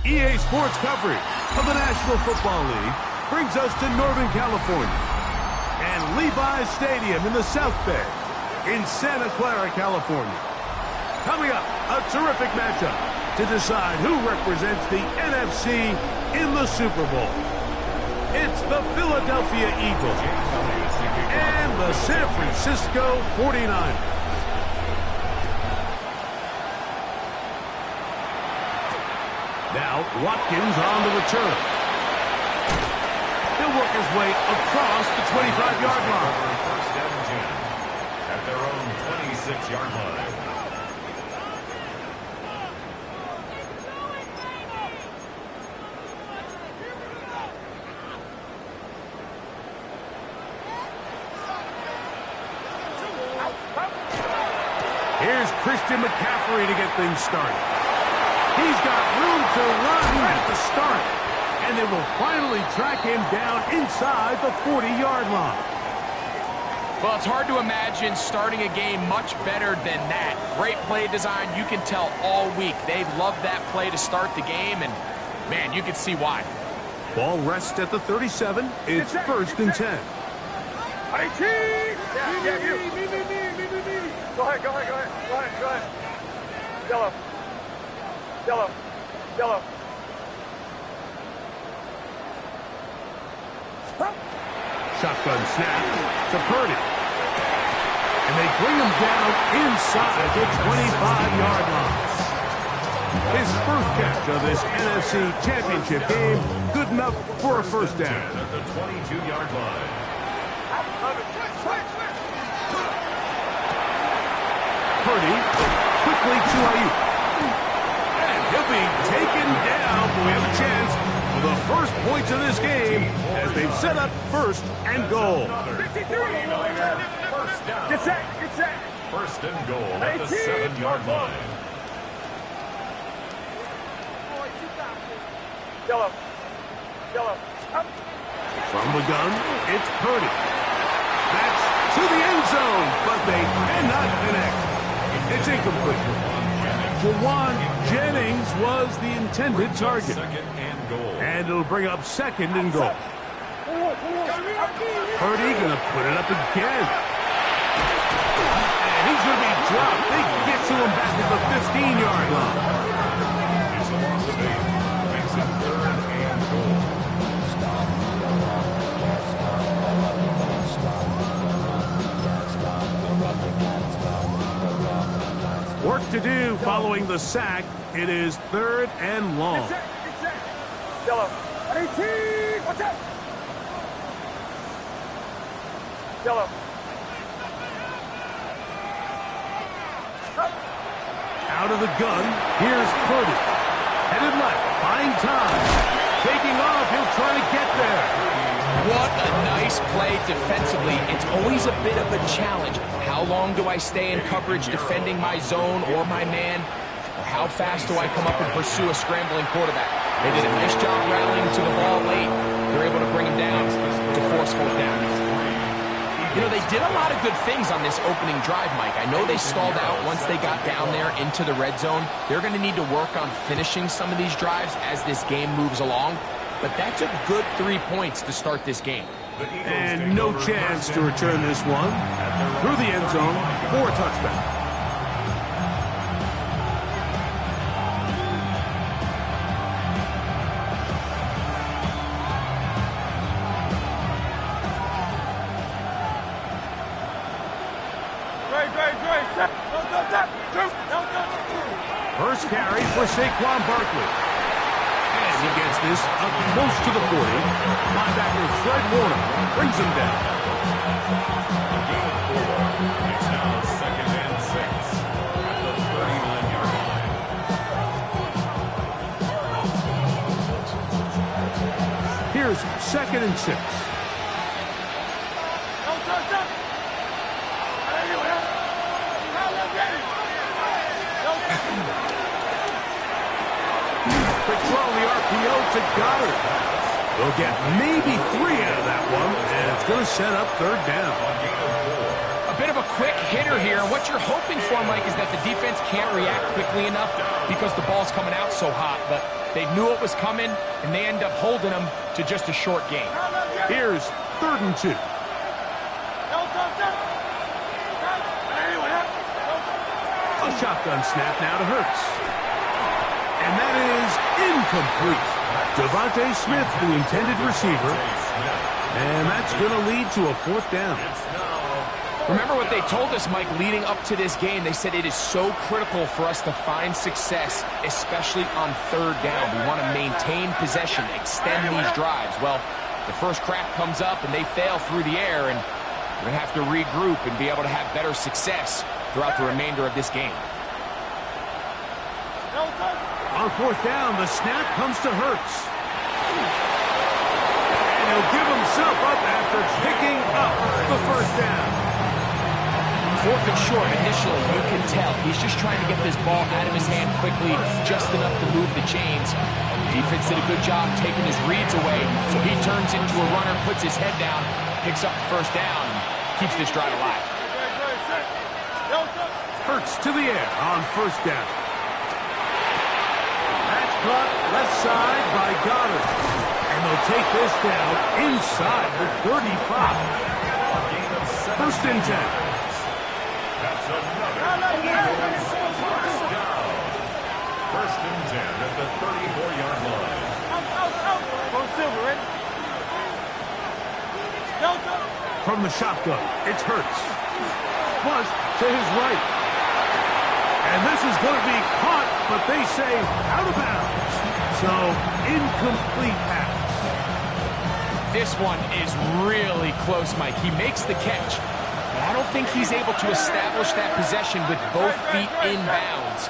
EA Sports coverage of the National Football League brings us to Northern California and Levi's Stadium in the South Bay in Santa Clara, California. Coming up, a terrific matchup to decide who represents the NFC in the Super Bowl. It's the Philadelphia Eagles and the San Francisco 49ers. Now, Watkins on the return. He'll work his way across the 25-yard line. First down and 10 at their own 26-yard line. Here's Christian McCaffrey to get things started. He's got room to run at the start, and they will finally track him down inside the 40-yard line. Well, it's hard to imagine starting a game much better than that. Great play design. You can tell all week they love that play to start the game, and, man, you can see why. Ball rests at the 37. It's first and 10. Yeah, me. Go ahead. Yellow. Shotgun snap to Purdy. And they bring him down inside the 25-yard line. His first catch of this NFC Championship game, good enough for a first down. At the 22-yard line. Purdy quickly to Ayuk. And he'll be taken down. We have a chance for the first points of this game as they've set up first and goal. First down. Get set. First and goal at the 7-yard line. Yellow. From the gun, it's Purdy. That's to the end zone, but they cannot connect. It's incomplete. Jawan Jennings was the intended target. Second and goal. And it'll bring up second and goal. Purdy going to put it up again. And he's going to be dropped. They get to him back at the 15-yard line. It's a loss of 8. Makes it third and goal. Work to do following the sack. It is third and long. Yellow. 18. Watch out. Yellow. Out of the gun, here's Purdy. Headed left, buying time. Taking off, he'll try to get there. What a nice play defensively. It's always a bit of a challenge. How long do I stay in coverage defending my zone or my man? Or how fast do I come up and pursue a scrambling quarterback? They did a nice job rallying to the ball late. They're able to bring him down to force fourth down. You know, they did a lot of good things on this opening drive, Mike. I know they stalled out once they got down there into the red zone. They're going to need to work on finishing some of these drives as this game moves along. But that's a good 3 points to start this game. And no chance to return this one. Through the end zone for a touchdown. First carry for Saquon Barkley. And he gets this up close to the 40. Linebacker Fred Warner brings him down. It's now second and 6 at the 39-yard line. Here's second and 6. Quick throw the RPO to Goddard. They'll get maybe 3 out of that one, and it's going to set up third down. A bit of a quick hitter here. What you're hoping for, Mike, is that the defense can't react quickly enough because the ball's coming out so hot. But they knew it was coming, and they end up holding them to just a short game. Here's 3rd and 2. A shotgun snap now to Hurts. And that is incomplete. Devontae Smith, the intended receiver. And that's going to lead to a 4th down. Remember what they told us, Mike, leading up to this game. They said it is so critical for us to find success, especially on 3rd down. We want to maintain possession, extend these drives. Well, the first crack comes up and they fail through the air, and we're going to have to regroup and be able to have better success throughout the remainder of this game. On 4th down, the snap comes to Hurts. And he'll give himself up after picking up the 1st down. 4th and short initially, you can tell. He's just trying to get this ball out of his hand quickly, just enough to move the chains. Defense did a good job taking his reads away, so he turns into a runner, puts his head down, picks up the 1st down, and keeps this drive alive. Hurts to the air on 1st down. That's caught left side by Goddard. And they'll take this down inside the 35. 1st and 10. That's another first down. 1st and 10 at the 34-yard line. From the shotgun, it's Hurts. Flush to his right. And this is going to be caught, but they say out of bounds. So, incomplete pass. This one is really close, Mike. He makes the catch, but I don't think he's able to establish that possession with both feet in bounds.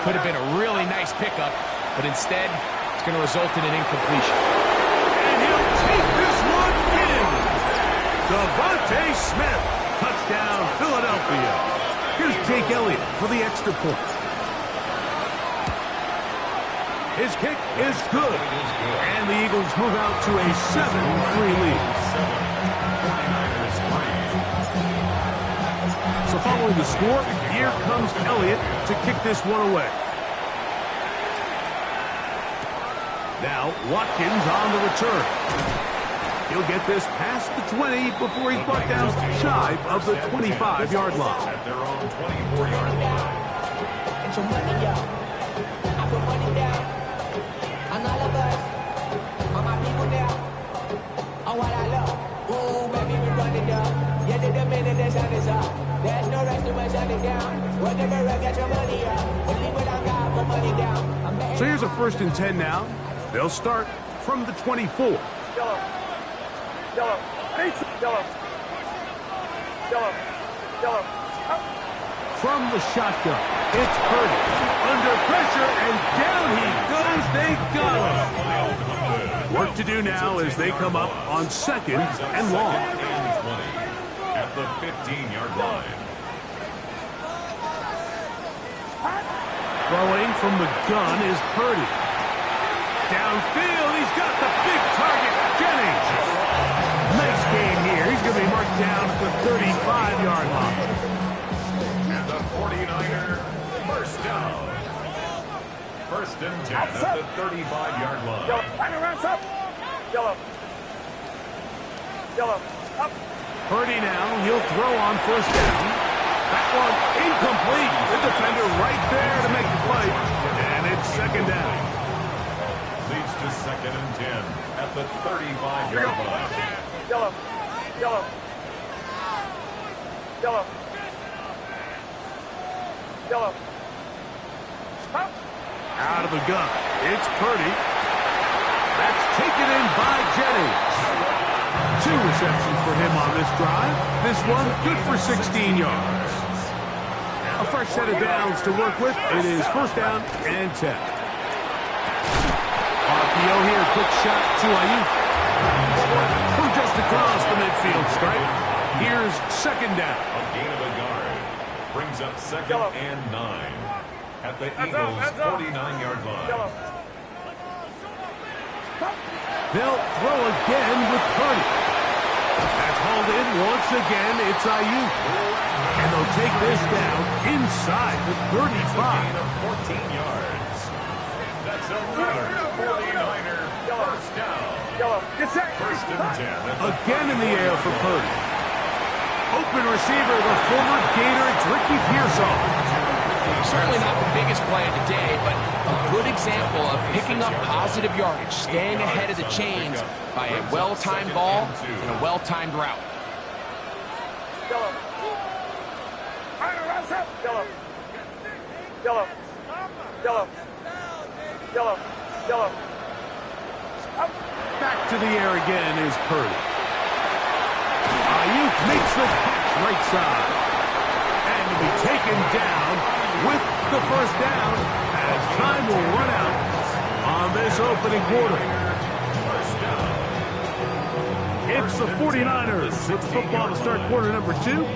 Could have been a really nice pickup, but instead, it's going to result in an incompletion. And he'll take this one in. Devontae Smith, touchdown, Philadelphia. Here's Jake Elliott for the extra point. His kick is good. And the Eagles move out to a 7-3 lead. So following the score, here comes Elliott to kick this one away. Now Watkins on the return. He'll get this past the 20 before he's brought down shy of the 25-yard line. At their own 24-yard line. Get your money up. I put money down. On all of us. On my people now. On what I love. Ooh, baby, we run it up. Yeah, the minute the sun is up. There's no rest to my shutting down. Whatever, get your money up. Believe what I got, put money down. So here's a 1st and 10 now. They'll start from the 24. Yellow. Yellow. Yellow. Yellow. Yellow. From the shotgun, it's Purdy. Under pressure, and down he goes. They got him. Work to do now as they come up on 2nd and long. At the 15-yard line. Throwing from the gun is Purdy. Downfield, he's got the big target, Jennings. Nice game here. He's going to be marked down at the 35-yard line. And the 49er, 1st down. 1st and 10 at the 35-yard line. Yellow. Hang around, up. Yellow. Yellow. Up. Purdy now, he'll throw on 1st down. That one incomplete. The defender right there to make the play. And it's 2nd down. Leads to 2nd and 10 at the 35-yard line. Yellow. Yellow. Yellow. Yellow. Up. Out of the gun, it's Purdy. That's taken in by Jennings. 2 receptions for him on this drive. This one good for 16 yards. A fresh set of downs to work with. It is 1st down and 10. RPO here, quick shot to Ayuk. From just across the midfield stripe. Here's 2nd down. A gain of a yard brings up 2nd and 9 at the Eagles' 49-yard line. Yellow. They'll throw again with Purdy. That's hauled in once again. It's Ayuk. And they'll take this down inside the 35. 14 yards. That's another 49er first down. First and 10. Again in the air for Purdy. Open receiver, the former Gator, it's Ricky Pearsall. Certainly not the biggest play of the day, but a good example of picking up positive yardage, staying ahead of the chains by a well-timed ball and a well-timed route. Back to the air again is Purdy. Ayuk makes the catch right side. And to be taken down with the first down as time will run out on this opening quarter. It's the 49ers with football to start quarter number 2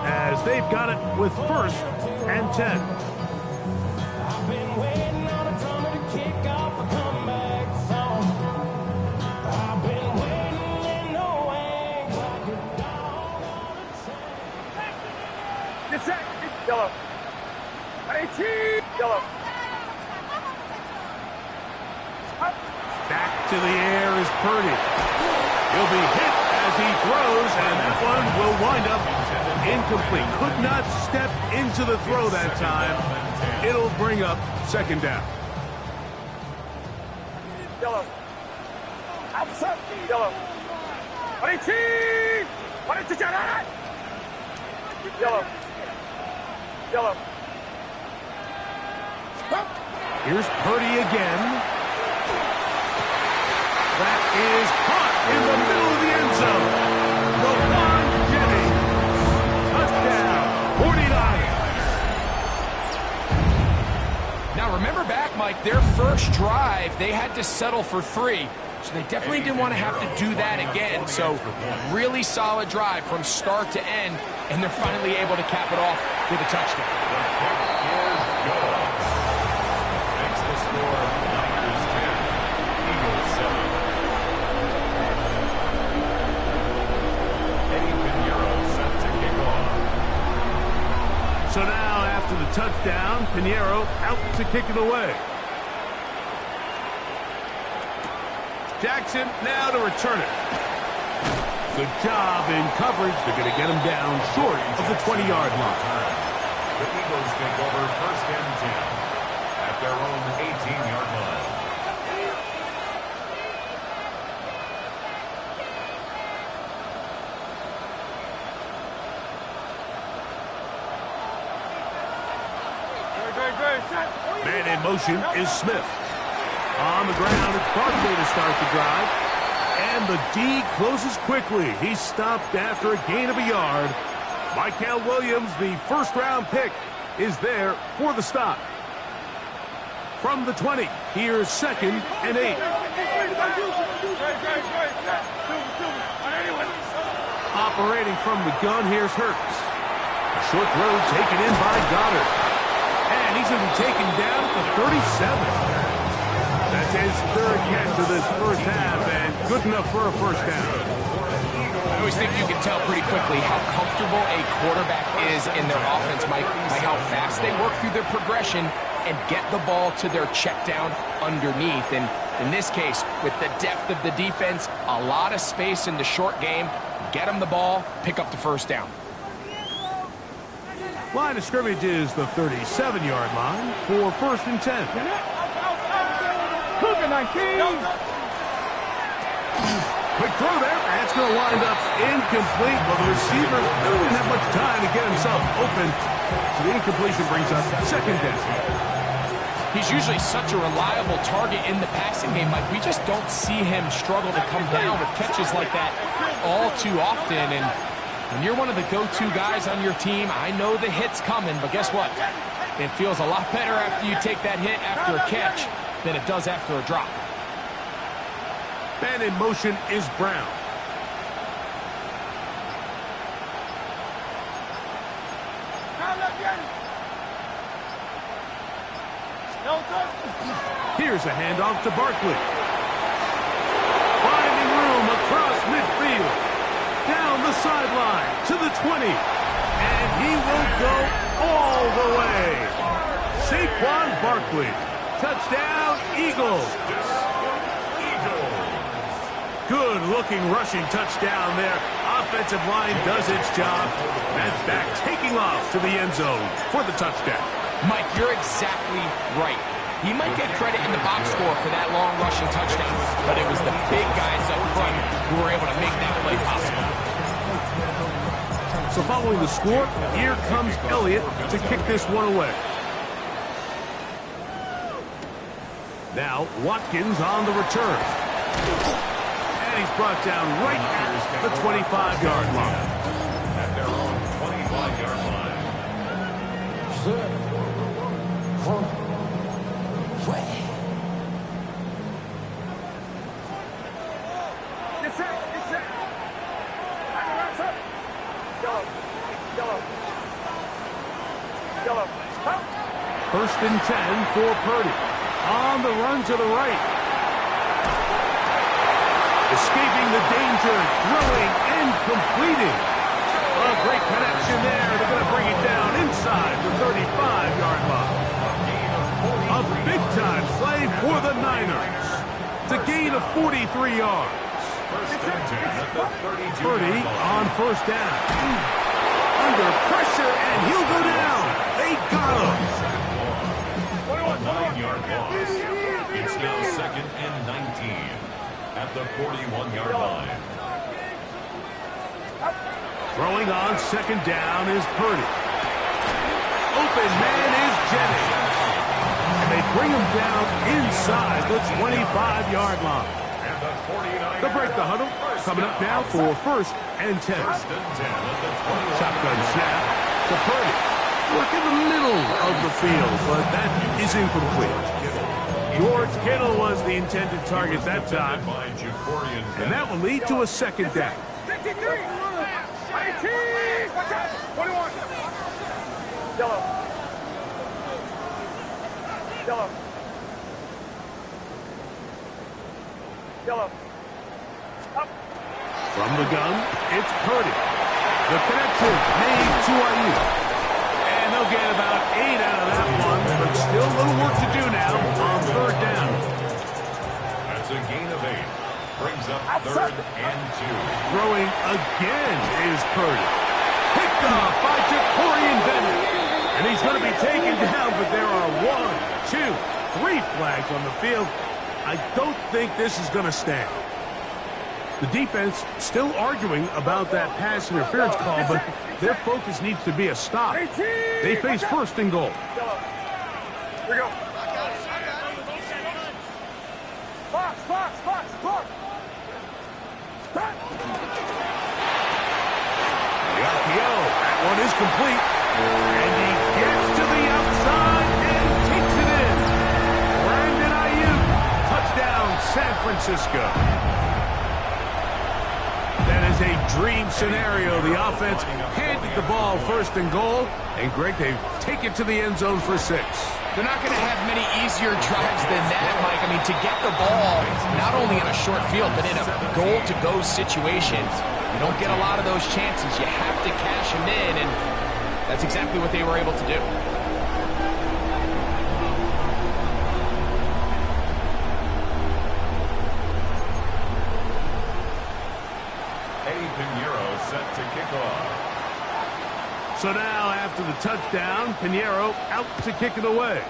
as they've got it with first and 10. Back to the air is Purdy. He'll be hit as he throws, and that one will wind up incomplete. Could not step into the throw that time. It'll bring up second down. Here's Purdy again. That is caught in the middle of the end zone. Roquan Jennings. Touchdown, 49ers. Now remember back, Mike, their first drive, they had to settle for 3. So they definitely didn't want to have to do that again. So really solid drive from start to end, and they're finally able to cap it off with a touchdown. Makes the score Niners 10, Eagles 7. Eddie Pinheiro set to kick off. So now after the touchdown, Pinheiro out to kick it away. Jackson now to return it. Good job in coverage. They're going to get him down short of the 20-yard line. The Eagles take over first and 10 at their own 18-yard line. Man in motion is Smith. On the ground, it's Barkley to start the drive. And the D closes quickly. He's stopped after a gain of a yard. Michael Williams, the first-round pick, is there for the stop. From the 20, here's second and 8. Operating from the gun, here's Hurts. A short throw taken in by Goddard. And he's going to be taken down at the 37. That's his third catch of this first half, and good enough for a first down. I always think you can tell pretty quickly how comfortable a quarterback is in their offense, Mike, by how fast they work through their progression and get the ball to their check down underneath. And in this case, with the depth of the defense, a lot of space in the short game, get them the ball, pick up the first down. Line of scrimmage is the 37-yard line for first and 10. Quick throw there. That's going to wind up incomplete. But the receiver really didn't have much time to get himself open. So the incompletion brings us second down. He's usually such a reliable target in the passing game, Mike. We just don't see him struggle to come down with catches like that all too often. And when you're one of the go-to guys on your team, I know the hit's coming, but guess what? It feels a lot better after you take that hit after a catch than it does after a drop. Man in motion is Brown. Here's a handoff to Barkley. Finding room across midfield. sideline to the 20. And he will go all the way. Saquon Barkley. Touchdown, Eagles. Good-looking rushing touchdown there. Offensive line does its job. That's back taking off to the end zone for the touchdown. Mike, you're exactly right. He might get credit in the box score for that long rushing touchdown, but it was the big guys up front who were able to make that play possible. So following the score, here comes Elliott to kick this one away. Now, Watkins on the return. And he's brought down right at the 25-yard line. At their own 25-yard line. Get set. Yellow. Stop. 1st and 10 for Purdy. On the run to the right. Escaping the danger, throwing and completing. A great connection there. They're going to bring it down inside the 35-yard line. A big-time play for the Niners. It's a gain of 43 yards. Purdy on 1st down. Under pressure, and he'll go down. They got him. 9-yard loss. It's now 2nd and 19 at the 41-yard line. Throwing on 2nd down is Purdy. Open man is Jennings. And they bring him down inside the 25-yard line. They'll break the huddle. Coming up now for 1st and 10. Shotgun snap to Purdy. Work in the middle of the field, but that is incomplete. George Kittle was the intended target that time. And that will lead to a 2nd down. 53. 18. Watch out. 21. Yellow. Up. From the gun, it's Purdy. The connection made to Ayuk. And they'll get about 8 out of that one, but still a little work to do now on 3rd down. That's a gain of 8. Brings up 3rd and 2. Throwing again is Purdy. Picked off by Jacorian Bennett. And he's going to be taken down, but there are 1, 2, 3 flags on the field. I don't think this is going to stand. The defense still arguing about that pass interference call, but their focus needs to be a stop. They face 1st and goal. Here we go. Box. The RPO, that one is complete. And he gets to the outside and takes it in. Brandon Ayuk, touchdown San Francisco. That is a dream scenario. The offense handed the ball 1st and goal. And Greg, they take it to the end zone for 6. They're not going to have many easier drives than that, Mike. I mean, to get the ball, not only in a short field, but in a goal-to-go situation, you don't get a lot of those chances. You have to cash them in, and that's exactly what they were able to do. Set to kick off. So now, after the touchdown, Pinheiro out to kick it away.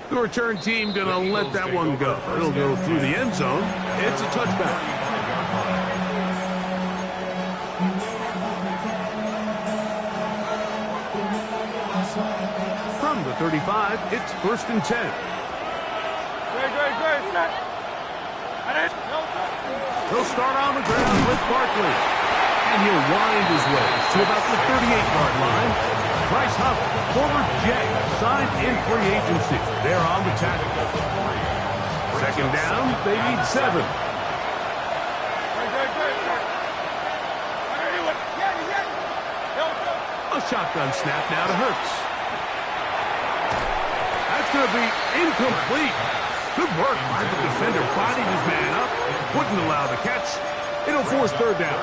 The return team going to let that one go. It'll go through the end zone. It's a touchback. From the 35, it's 1st and 10. Great. He'll start on the ground with Barkley. And he'll wind his way to about the 38-yard line. Bryce Huff, former Jet, signed in free agency. They're on the tackle. 2nd down, they need 7. A shotgun snap now to Hurts. That's going to be incomplete. Good work by the defender. Bodied his man up. Wouldn't allow the catch. It'll force third down.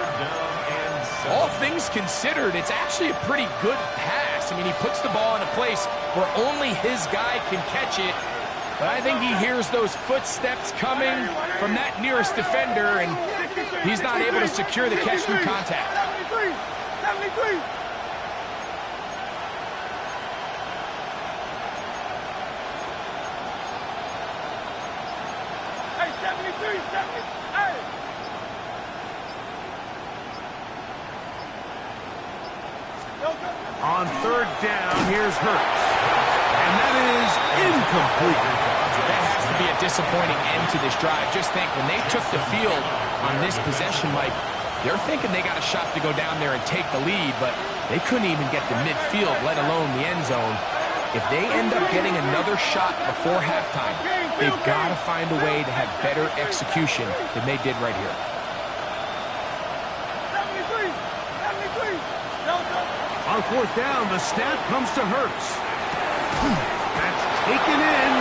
All things considered, it's actually a pretty good pass. I mean, he puts the ball in a place where only his guy can catch it. But I think he hears those footsteps coming from that nearest defender, and he's not able to secure the catch through contact. 73. Hey, 73, 70. Hey. On third down, here's Hurts. And that is incomplete. That has to be a disappointing end to this drive. Just think, when they took the field on this possession, Mike, they're thinking they got a shot to go down there and take the lead, but they couldn't even get to midfield, let alone the end zone. If they end up getting another shot before halftime, they've got to find a way to have better execution than they did right here. 73. On fourth down, the snap comes to Hurts. That's taken in.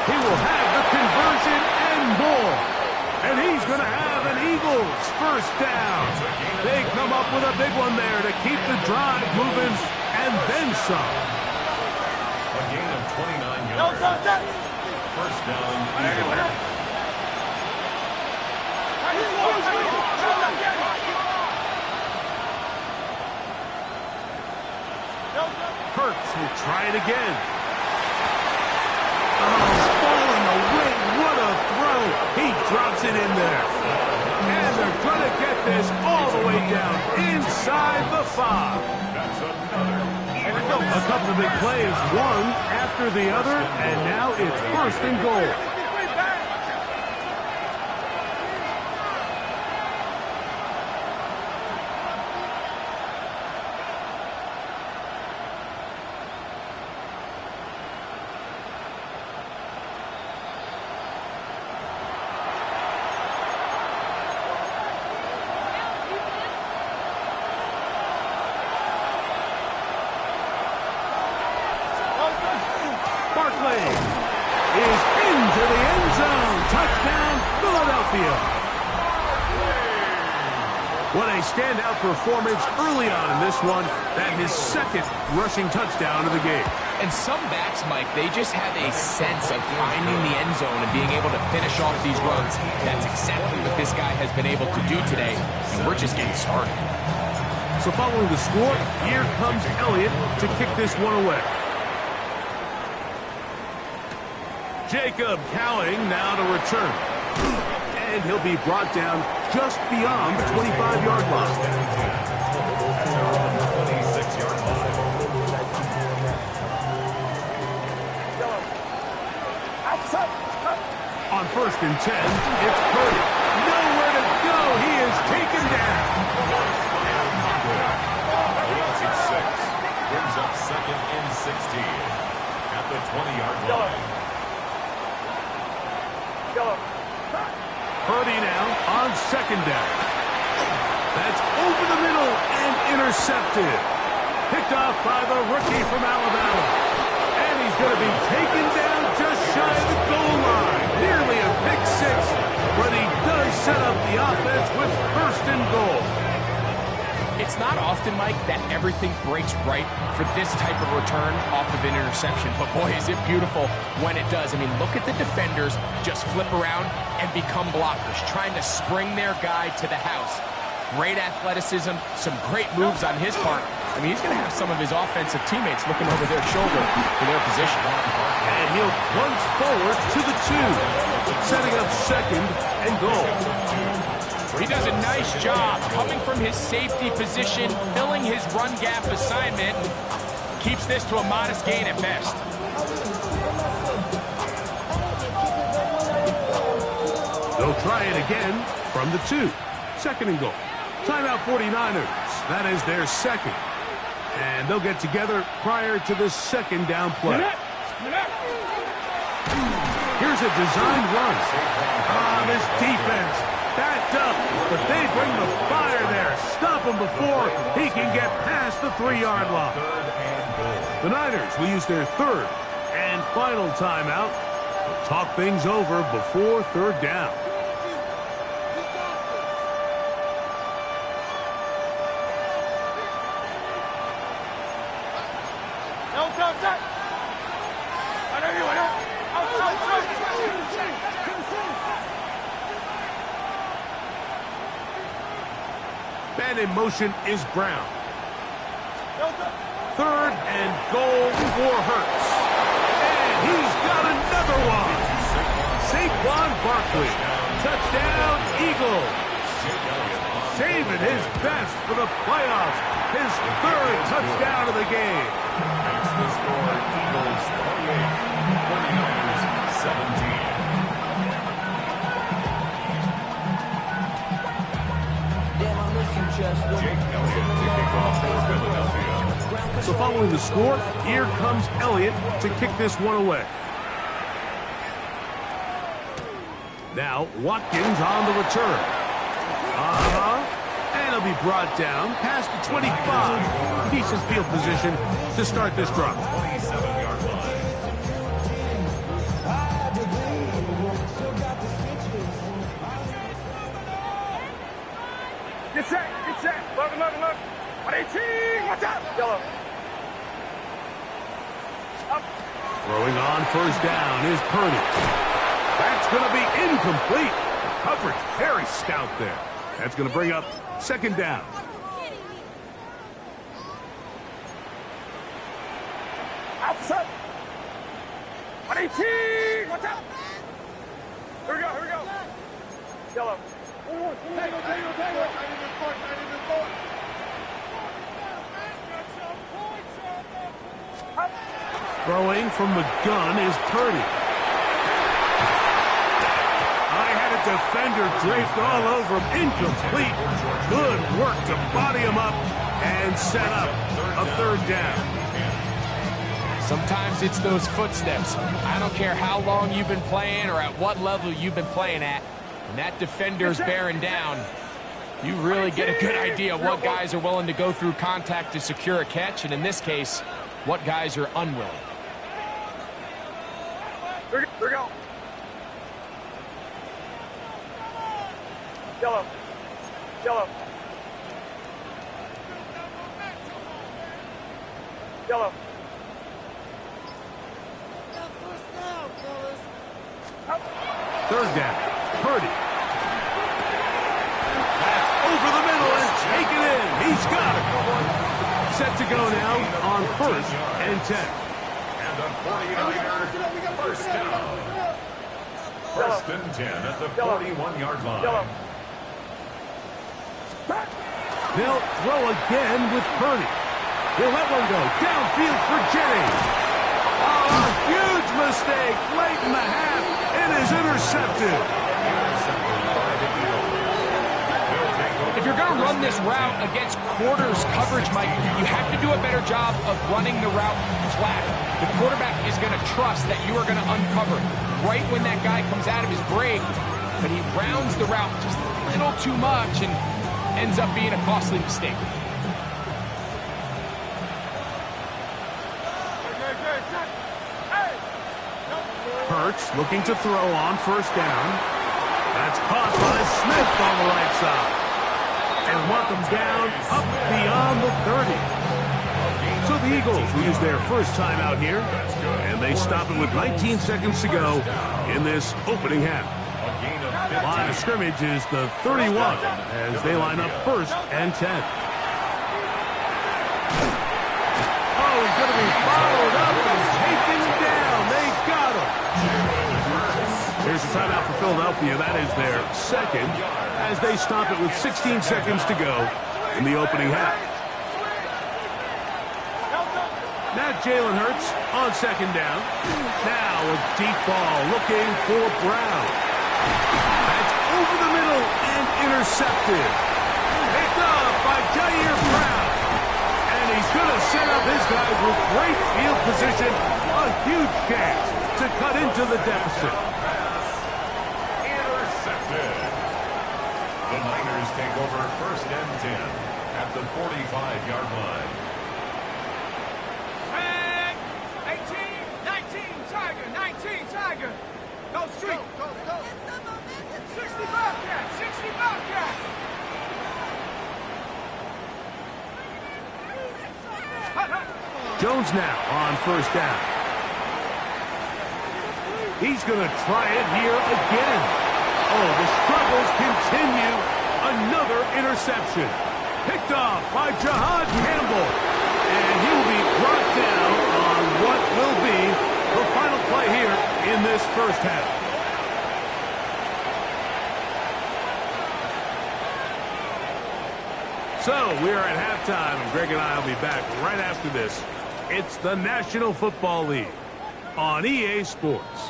He will have the conversion and more. And he's going to have an Eagles first down. They come up with a big one there to keep the drive moving and then some. A gain of 29 yards. First down, Eagles. Hurts will try it again. Oh, falling away. What a throw. He drops it in there. And they're going to get this all the way down inside the 5. That's another. A couple of big plays, one after the other, and now it's first and goal. Is into the end zone. Touchdown, Philadelphia. What a standout performance early on in this one. That his second rushing touchdown of the game. And some backs, Mike, they just have a sense of finding the end zone and being able to finish off these runs. That's exactly what this guy has been able to do today, and we're just getting started. So following the score, here comes Elliott to kick this one away. Jacob Cowing now to return. And he'll be brought down just beyond the 25-yard line. 26-yard line. On first and 10, it's Purdy. Nowhere to go. He is taken down. Lost 6. Brings up second and 16 at the 20-yard line. Purdy now on second down. That's over the middle and intercepted. Picked off by the rookie from Alabama. And he's going to be taken down just shy of the goal line. Nearly a pick six, but he does set up the offense with first and goal. It's not often, Mike, that everything breaks right for this type of return off of an interception. But, boy, is it beautiful when it does. I mean, look at the defenders just flip around and become blockers, trying to spring their guy to the house. Great athleticism, some great moves on his part. I mean, he's going to have some of his offensive teammates looking over their shoulder for their position. And he'll plunge forward to the 2, setting up second and goal. He does a nice job coming from his safety position, filling his run gap assignment, keeps this to a modest gain at best. They'll try it again from the 2. Second and goal. Timeout 49ers. That is their second. And they'll get together prior to the second down play. Here's a designed run. This defense backed up, but they bring the fire there. Stop him before he can get past the 3-yard line. The Niners will use their third and final timeout Talk things over before third down. Man in motion is Brown. Third and goal for Hurts. And he's got another one. Saquon Barkley. Touchdown, Eagles. Saving his best for the playoffs. His third touchdown of the game. Makes the score Eagles 28, 49ers 17. Jake Elliott to kick off for Philadelphia. So following the score, here comes Elliott to kick this one away. Now, Watkins on the return. And he'll be brought down past the 25. Decent field position to start this drive. 27-yard line. Get set, get set. Look. 118, watch out. Yellow. Up. Throwing on first down is Purdy. That's going to be incomplete. Coverage very stout there. That's going to bring up second down. Outside. 118, watch out. Here we go. Yellow. Tango. Throwing from the gun is Purdy. I had a defender draped all over him. Incomplete. Good work to body him up and set up a third down. Sometimes it's those footsteps. I don't care how long you've been playing or at what level you've been playing at. When that defender's bearing down, you really get a good idea of what guys are willing to go through contact to secure a catch, and in this case, what guys are unwilling. Here we go. Yellow. Third down. Purdy. That's over the middle and taken in. He's got it. Set to go now on first and 10. And a 49er first down. First and 10 at the 41-yard line. They'll throw again with Purdy. He'll let one go. Downfield for Jennings. Oh, a huge mistake late in the half. It is intercepted. If you're going to run this route against quarters coverage, Mike, you have to do a better job of running the route flat. The quarterback is going to trust that you are going to uncover right when that guy comes out of his break, but he rounds the route just a little too much and ends up being a costly mistake. Hurts looking to throw on first down. That's caught by Smith on the right side. And want them down up beyond the 30. So the Eagles lose their first time out here, and they stop it with 19 seconds to go in this opening half. Line of scrimmage is the 31 as they line up first and 10. Oh, he's going to be followed up and taken down. They got him. Here's the timeout for Philadelphia. That is their second as they stop it with 16 seconds to go in the opening half. Now Jalen Hurts on second down. Now a deep ball looking for Brown. That's over the middle and intercepted. Picked up by Jair Brown. And he's going to set up his guys with great field position. A huge chance to cut into the deficit. Intercepted. The Niners take over first and 10 at the 45-yard line. 18, 19, Tiger, 19, Tiger. Go street. Go. 60 Bobcat. 60 Bobcat. Jones now on first down. He's going to try it here again. Oh, the struggles continue. Another interception. Picked off by Jahad Campbell. And he will be brought down on what will be the final play here in this first half. So, we are at halftime, and Greg and I will be back right after this. It's the National Football League on EA Sports.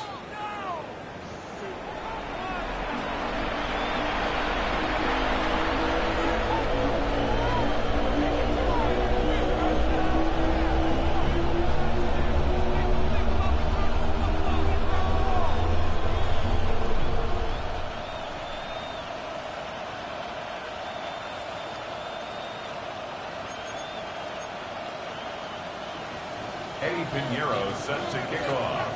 Eddie Pinheiro set to kick off.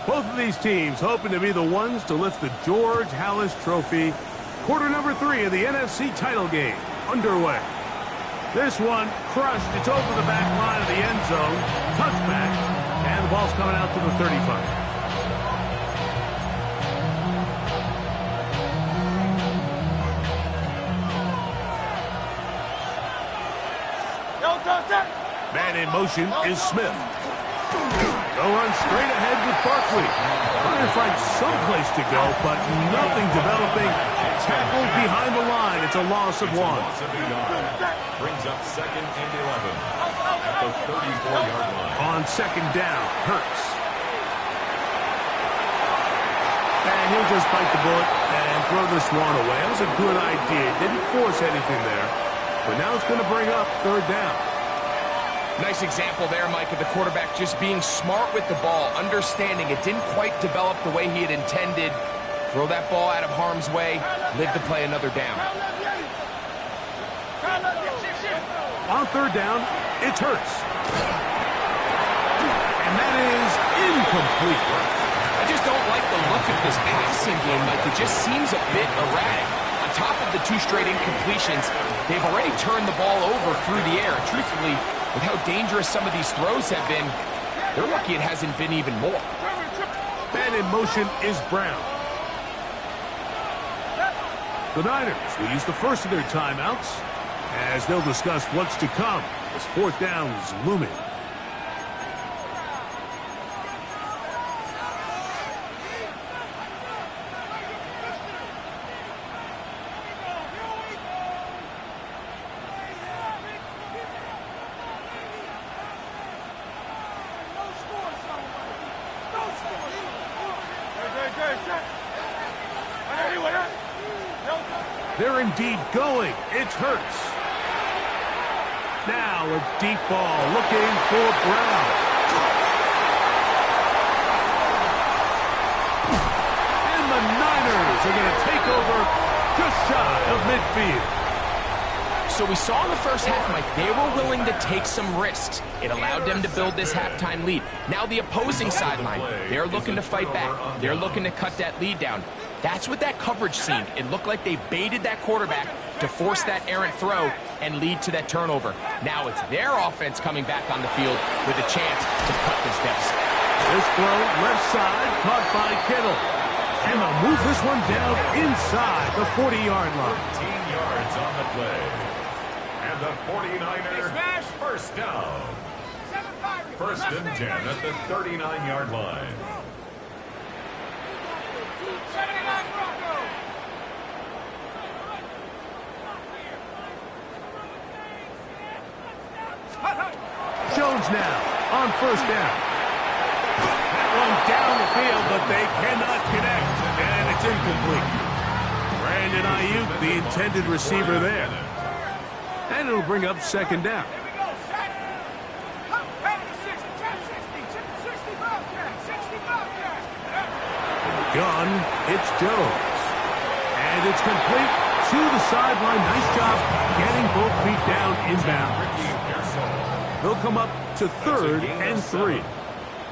Both of these teams hoping to be the ones to lift the George Halas Trophy. Quarter number 3 of the NFC title game underway. This one crushed. It's over the back line of the end zone. Touchback. And the ball's coming out to the 35. Man in motion is Smith. They'll run straight ahead with Barkley. Trying to find someplace to go, but nothing developing. Tackled behind the line. It's a loss of 1. Brings up 2nd and 11 at the 34-yard line. On 2nd down, Hurts. And he'll just bite the bullet and throw this one away. That was a good idea. Didn't force anything there. But now it's going to bring up 3rd down. Nice example there, Mike, of the quarterback just being smart with the ball, understanding it didn't quite develop the way he had intended. Throw that ball out of harm's way, live to play another down. On 3rd down, it's Hurts. And that is incomplete. I just don't like the look of this passing game, Mike. It just seems a bit erratic. On top of the 2 straight incompletions, they've already turned the ball over through the air. Truthfully, with how dangerous some of these throws have been, they're lucky it hasn't been even more. Man in motion is Brown. The Niners will use the first of their timeouts as they'll discuss what's to come as 4th down is looming. They're indeed going. It's Hurts. Now a deep ball looking for Brown. And the Niners are going to take over just shy of midfield. So we saw in the first half, Mike, they were willing to take some risks. It allowed them to build this halftime lead. Now the opposing sideline, they're looking to fight back. They're looking to cut that lead down. That's what that coverage seemed. It looked like they baited that quarterback to force that errant throw and lead to that turnover. Now it's their offense coming back on the field with a chance to cut this deficit. This throw left side caught by Kittle. And they'll move this one down inside the 40-yard line. 15 yards on the play. And the 49er first down. 1st and 10 at the 39-yard line. Jones now on 1st down. That one down the field, but they cannot connect, and it's incomplete. Brandon Ayuk, the intended receiver there. And it'll bring up 2nd down. From the gun, it's Jones. And it's complete. to the sideline. Nice job getting both feet down inbounds. They'll come up to 3rd and 3.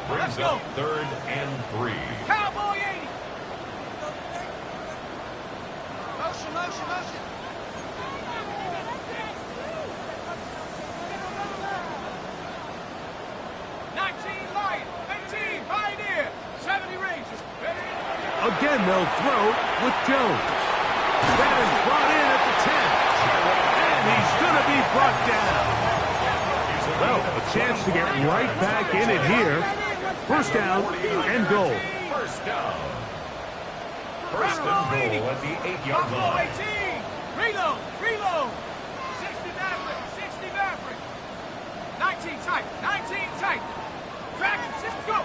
Brings up 3rd and 3. Cowboy 80. Motion, motion, motion. 19 Lion, 18 Pioneer, 70 Rangers. Ready? Again, they'll throw with Jones. That is brought in at the 10. And he's going to be brought down. Well, a chance to get right back in it here. First down and goal. First down. First and goal at the 8-yard line. 18. Reload, reload. 60 Maverick, 60 Maverick. 19 tight, 19 tight. Dragon, 6 go.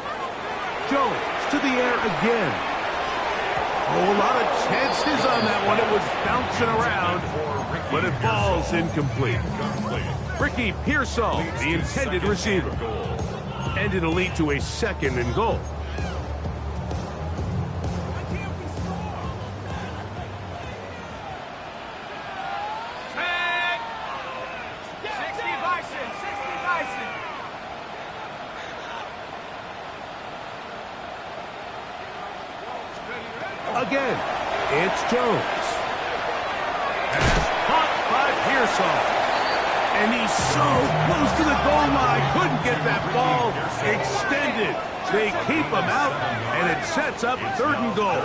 Jones to the air again. Oh, a lot of chances on that one. It was bouncing around, but it falls incomplete. Ricky Pearsall, the intended receiver. And it'll lead to a 2nd and goal. Tag. 60 Bison, 60 Bison. Again, it's Jones. Pass caught by Pearsall. And he's so close to the goal line. Couldn't get that ball extended. They keep him out, and it sets up 3rd and goal.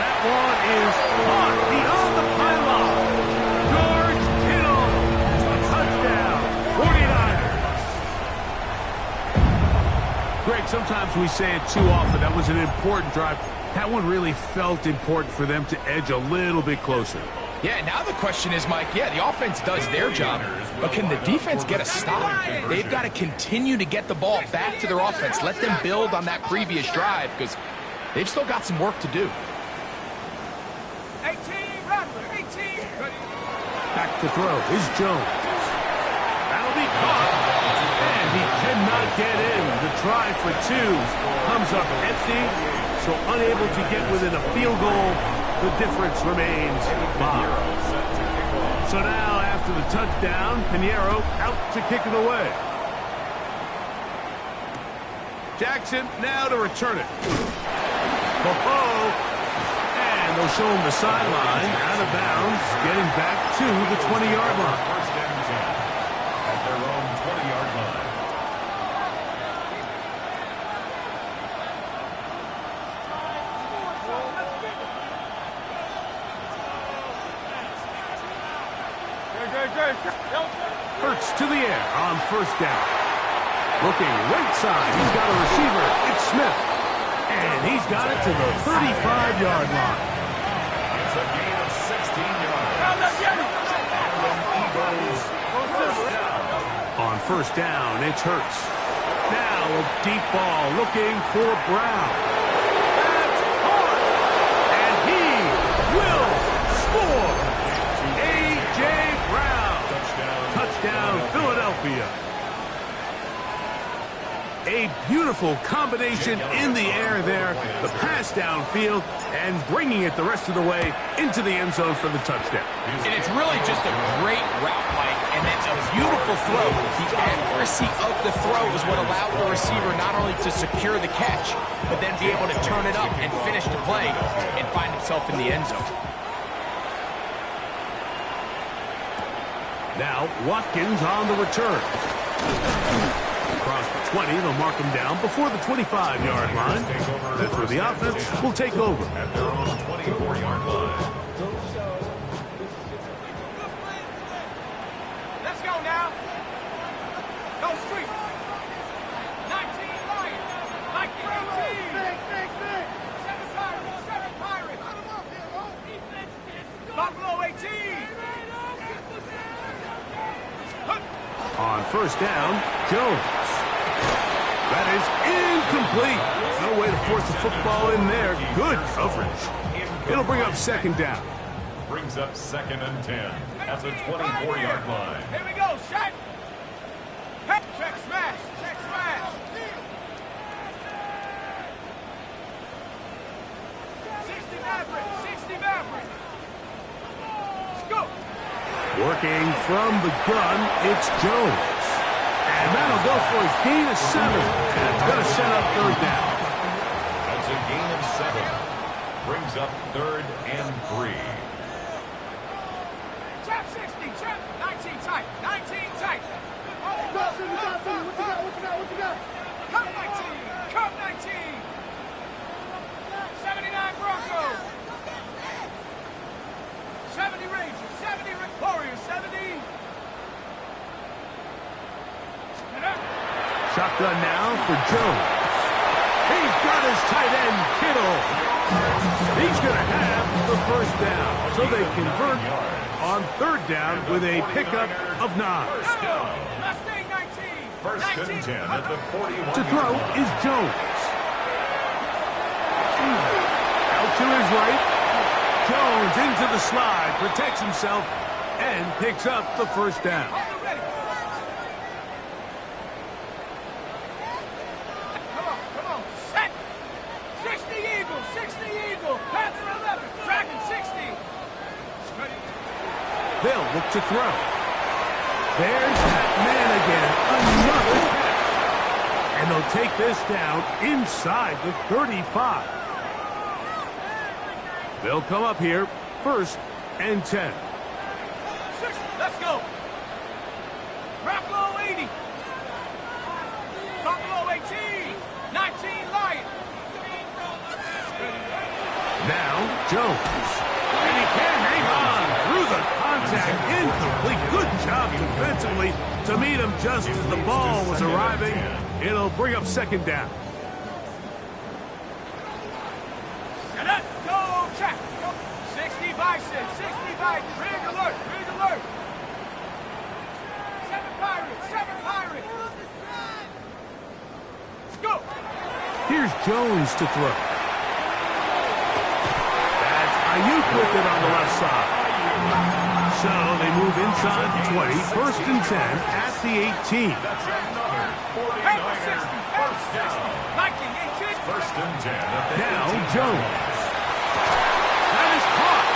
That one is caught beyond the pylon. George Kittle, touchdown, 49ers. Greg, sometimes we say it too often. That was an important drive. That one really felt important for them to edge a little bit closer. Yeah, now the question is, Mike, yeah, the offense does their job, but can the defense get a stop? They've got to continue to get the ball back to their offense. Let them build on that previous drive because they've still got some work to do. 18 Rattler, 18. Back to throw is Jones. That'll be caught. And he cannot get in. The try for 2 comes up empty. So unable to get within a field goal, the difference remains 5. So now after the touchdown, Pinheiro out to kick it away. Jackson now to return it. Ho-ho! And they'll show him the sideline, out of bounds, getting back to the 20-yard line. First and 10 at their own 20-yard line. Hurts to the air on first down. Looking right side, he's got a receiver. It's Smith. And he's got it to the 35-yard line. It's a gain of 16 yards. And Eagles first down. On first down, it's Hurts. Now a deep ball looking for Brown. That's caught. And he will score. A.J. Brown. Touchdown, Philadelphia. A beautiful combination in the air there. The pass downfield and bringing it the rest of the way into the end zone for the touchdown. And it's really just a great route, Mike, and then a beautiful throw. The accuracy of the throw is what allowed the receiver not only to secure the catch, but then be able to turn it up and finish the play and find himself in the end zone. Now Watkins on the return. Across the 20, they'll mark him down before the 25-yard line. That's where the offense will take over. At their own 24-yard line. Let's go now. Go street. 19 Lion. 19 18. 7 Pirates. 7 Pirates. Buffalo 18. On first down, Jones. That is incomplete. No way to force the football in there. Good coverage. It'll bring up second down. Brings up 2nd and 10 at the 24-yard line. Here we go. Set. Check smash. Check smash. Working from the gun, it's Jones. And that'll go for a gain of 7. And it's going to set up third down. That's a gain of 7. Brings up 3rd and 3. Trap 60, trap 19 tight, 19 tight. What you got? Cup 19, cup 19. 79 Broncos. 70 Rangers, 70 Warriors, 70. Shotgun now for Jones. He's got his tight end, Kittle. He's going to have the first down. So they convert on third down with a pickup of 9. Mustang 19. First and 10 at the 41. To throw is Jones. Out to his right. Jones into the slide, protects himself, and picks up the first down. Come on, set. 60 Eagle, 60 Eagle. Panther 11, Dragon 60. They'll look to throw. There's that man again, another catch. And they'll take this down inside the 35. They'll come up here, 1st and 10. 60, let's go. Garoppolo 80. Garoppolo 18. 19 Lion. Now, Jones. And he can hang on through the contact. Incomplete. Good job defensively to meet him just as the ball was arriving. It'll bring up 2nd down. Go, check. 60 Bison, 60 Bison. Rig alert, rig alert. 7 Pirates, 7 Pirates. Let's go. Here's Jones to throw. That's Ayuk with it on the left side. So they move inside the 20, 1st and 10 at the 18. That's another 49er first down. Viking 18. First and 10 at the Now 18. Jones. That is caught.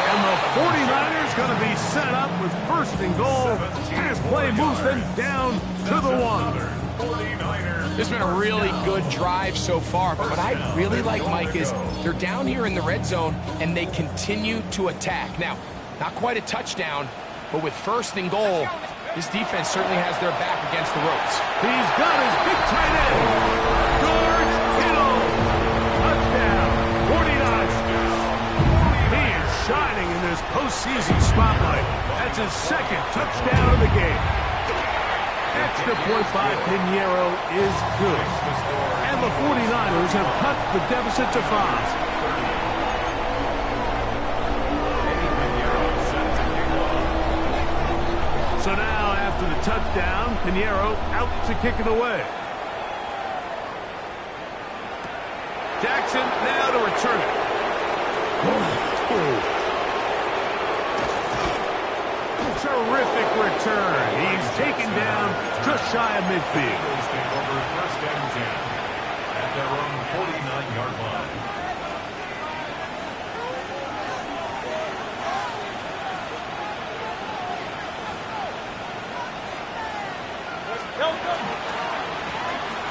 And the 49ers going to be set up with 1st and goal. Pass play moves them down to the 1. 49ers. This has been a really good drive so far, but what I really like, Mike, is they're down here in the red zone, and they continue to attack. Now, not quite a touchdown, but with 1st and goal, this defense certainly has their back against the ropes. He's got his big tight end. George Kittle. Touchdown. 49ers. He is shining in this postseason spotlight. That's his 2nd touchdown of the game. Extra point by Pinheiro is good. And the 49ers have cut the deficit to 5. So now, after the touchdown, Pinheiro out to kick it away. Jackson now to return it. Terrific return. He's taken down just shy of midfield. Eagles take over 1st and 10 at their own 49-yard line.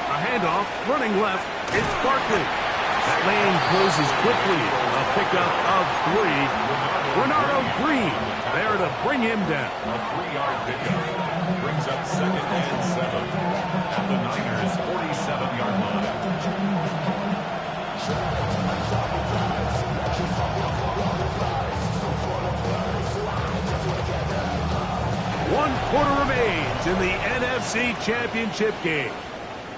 A handoff, running left, it's Barkley. That lane closes quickly. A pickup of 3. Renardo Green there to bring him down. A 3-yard pickup brings up 2nd and 7 at the Niners' 47-yard line. One quarter remains in the NFC Championship game.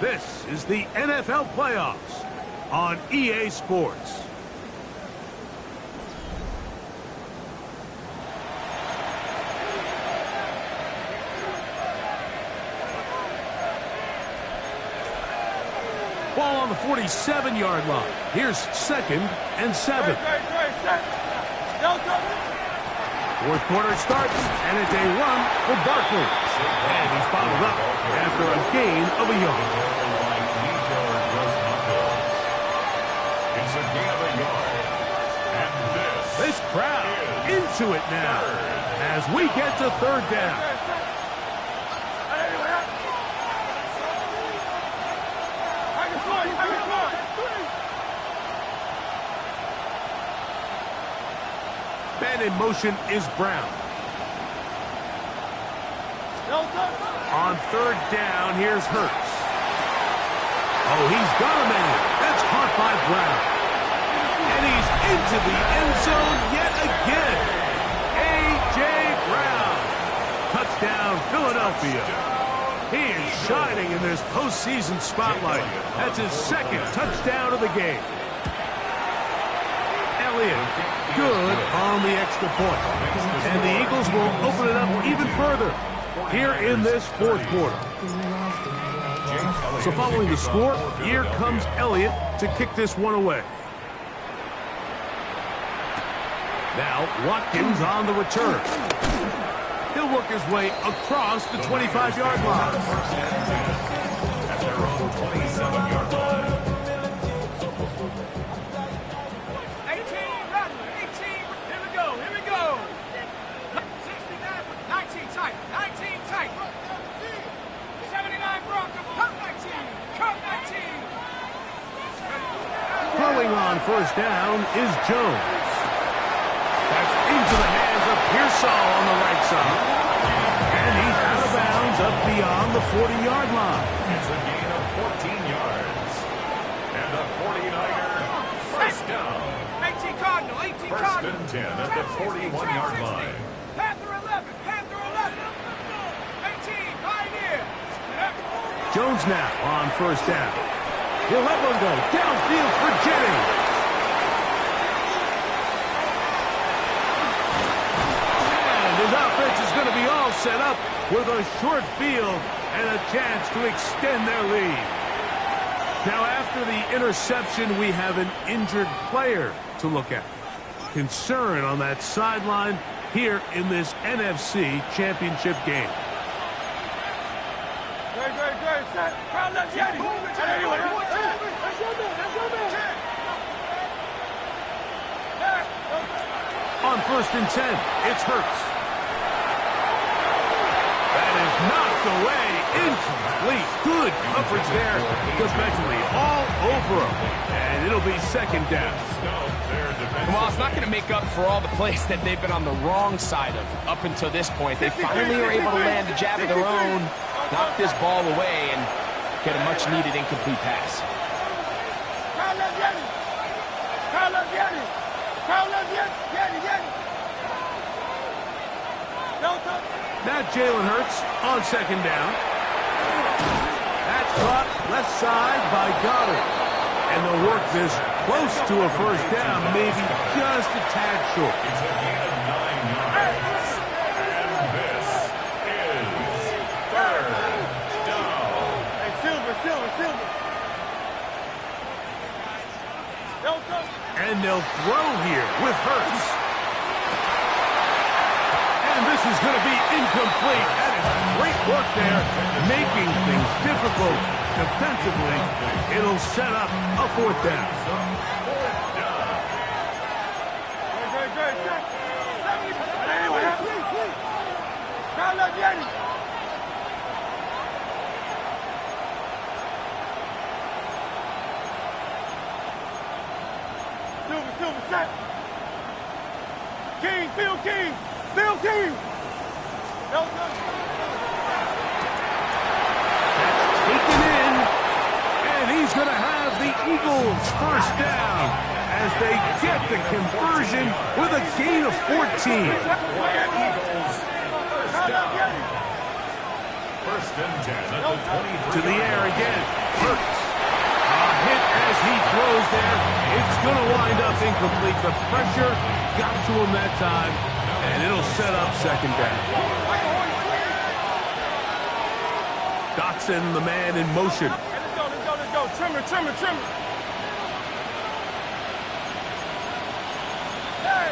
This is the NFL playoffs on EA Sports. Ball on the 47-yard line. Here's 2nd and 7. 4th quarter starts, and it's a run for Barkley. And he's bottled up after a gain of a yard. It's a gain of a yard. And This crowd into it now as we get to third down. Man in motion is Brown. On third down, here's Hurts. Oh, he's got a man. That's caught by Brown. And he's into the end zone yet again. A.J. Brown. Touchdown, Philadelphia. He is shining in this postseason spotlight. That's his second touchdown of the game. Elliott, good on the extra point. And the Eagles will open it up even further here in this fourth quarter. So following the score, here comes Elliott to kick this one away. Now Watkins on the return. He'll work his way across the 25-yard line. At their own 27-yard line. 18, run, 18, here we go, here we go. 60 Maverick, 19 tight, 19 tight. 79 Bronco, cut 19, cut 19. Throwing on first down is Jones. That's into the hands of Pearsall on the right side. And he's out of bounds up beyond the 40-yard line. It's a gain of 14 yards. And a 49er first down. 18 Cardinal, 18 First Cardinal. and 10 at the 41-yard line. Panther 11, Panther 11. 18, Pioneer. Jones now on first down. He'll let one go downfield for Jennings. His offense is going to be all set up with a short field and a chance to extend their lead. Now, after the interception, we have an injured player to look at. Concern on that sideline here in this NFC Championship game. On first and 10, it's Hurts. That is knocked away, incomplete. Good coverage there defensively, all over him. And it'll be second down. Well, it's not going to make up for all the plays that they've been on the wrong side of up until this point. They finally are able to land a jab of their own, knock this ball away, and get a much-needed incomplete pass. Now Jalen Hurts on second down. That's caught left side by Goddard. And they'll work this close to a first down, maybe just a tad short. It's a gain of 9 yards. And this is third down. Hey, Silver. And they'll throw here with Hurts. And this is going to be incomplete. That is great work there, making things difficult defensively. It'll set up a fourth down. Silver, set. King, Phil King. That's taken in, and he's going to have the Eagles first down as they get the conversion with a gain of 14. Eagles first down. First and 10 at the 23. To the air again. Hurts. A hit as he throws there. It's going to wind up incomplete. The pressure got to him that time, and it'll set up second down. Dotson, the man in motion. Let's go. Trimmer. Hey.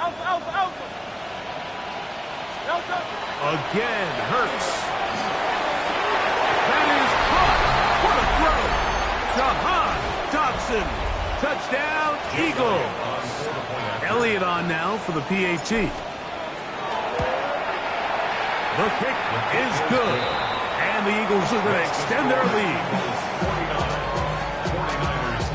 Alpha. Again, Hurts. That is caught. What a throw. To Hahn. Jackson. Touchdown, Eagles. Elliott on now for the PAT. The kick is good. And the Eagles are going to extend their lead. 49ers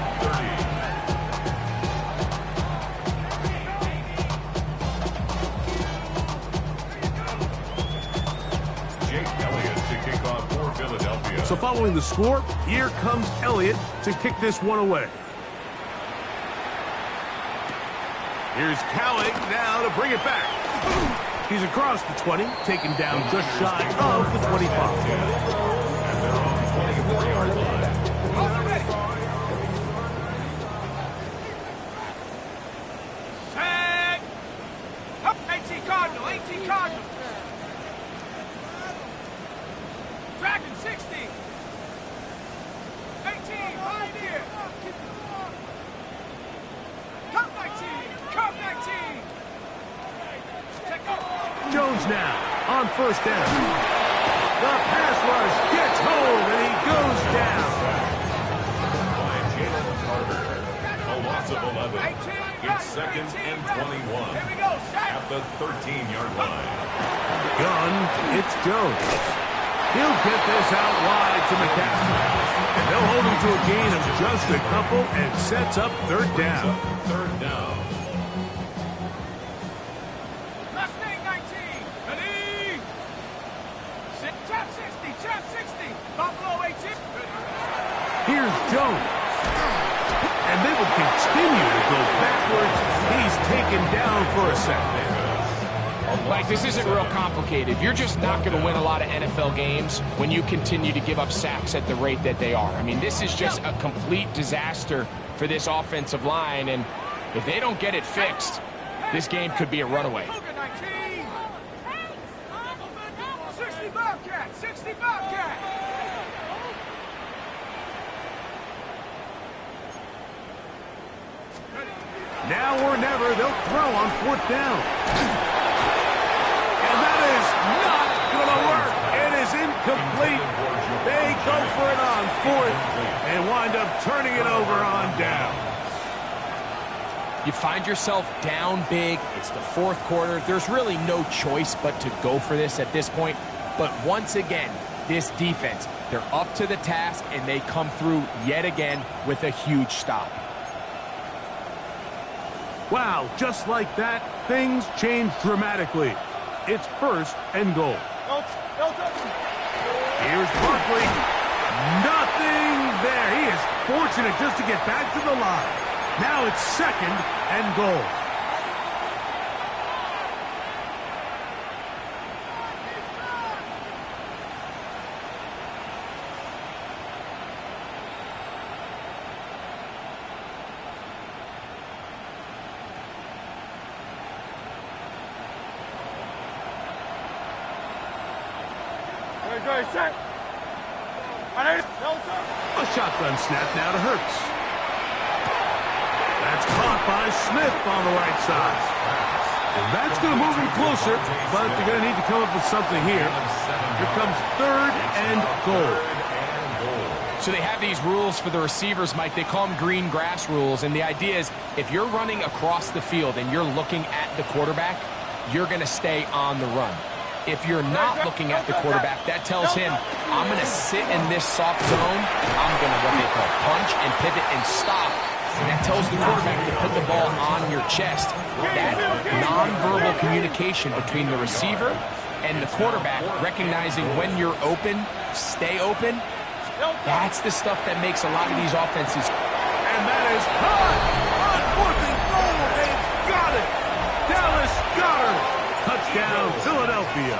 30. Jake Elliott to kick off for Philadelphia. So following the score, here comes Elliott to kick this one away. Here's Cowing now to bring it back. He's across the 20, taken down just shy of the 25. And they're on the 24-yard line. Set. Up, 18 Cardinal, 18 Cardinal. Dragon 60. 18, Pioneer. Cup 19, Cup 19. Check out. Jones now on first down. The pass rush gets home and he goes down. By Jalen Carter. A loss of 11. It's second and 21. Here we go, set. At the 13-yard line. Gun, it's Jones. He'll get this out wide to McCaffrey. And they'll hold him to a gain of just a couple and sets up third down. Third down. Mustang 19. Ready. Chap 60, Chap 60. Buffalo 18. Here's Jones. And they would continue to go backwards. He's taken down for a second. Like, this isn't real complicated. You're just not going to win a lot of NFL games when you continue to give up sacks at the rate that they are. I mean, this is just a complete disaster for this offensive line, and if they don't get it fixed, this game could be a runaway. 60 Bobcat, 60 Bobcat. Now or never, they'll throw on fourth down. And that is not going to work. It is incomplete. They go for it on fourth and wind up turning it over on down. You find yourself down big. It's the fourth quarter. There's really no choice but to go for this at this point. But once again, this defense, they're up to the task, and they come through yet again with a huge stop. Wow, just like that, things change dramatically. It's first and goal. Here's Barkley. Nothing there. He is fortunate just to get back to the line. Now it's second and goal. A shotgun snap now to Hurts. That's caught by Smith on the right side. And that's going to move him closer, but they're going to need to come up with something here. Here comes third and goal. So they have these rules for the receivers, Mike. They call them green grass rules, and the idea is if you're running across the field and you're looking at the quarterback, you're going to stay on the run. If you're not looking at the quarterback, that tells him, I'm going to sit in this soft zone. I'm going to what they call punch and pivot and stop. And that tells the quarterback to put the ball on your chest. That nonverbal communication between the receiver and the quarterback, recognizing when you're open, stay open, that's the stuff that makes a lot of these offenses. And that is caught on fourth and goal. They've got it. Dallas Goedert. Touchdown, Philadelphia.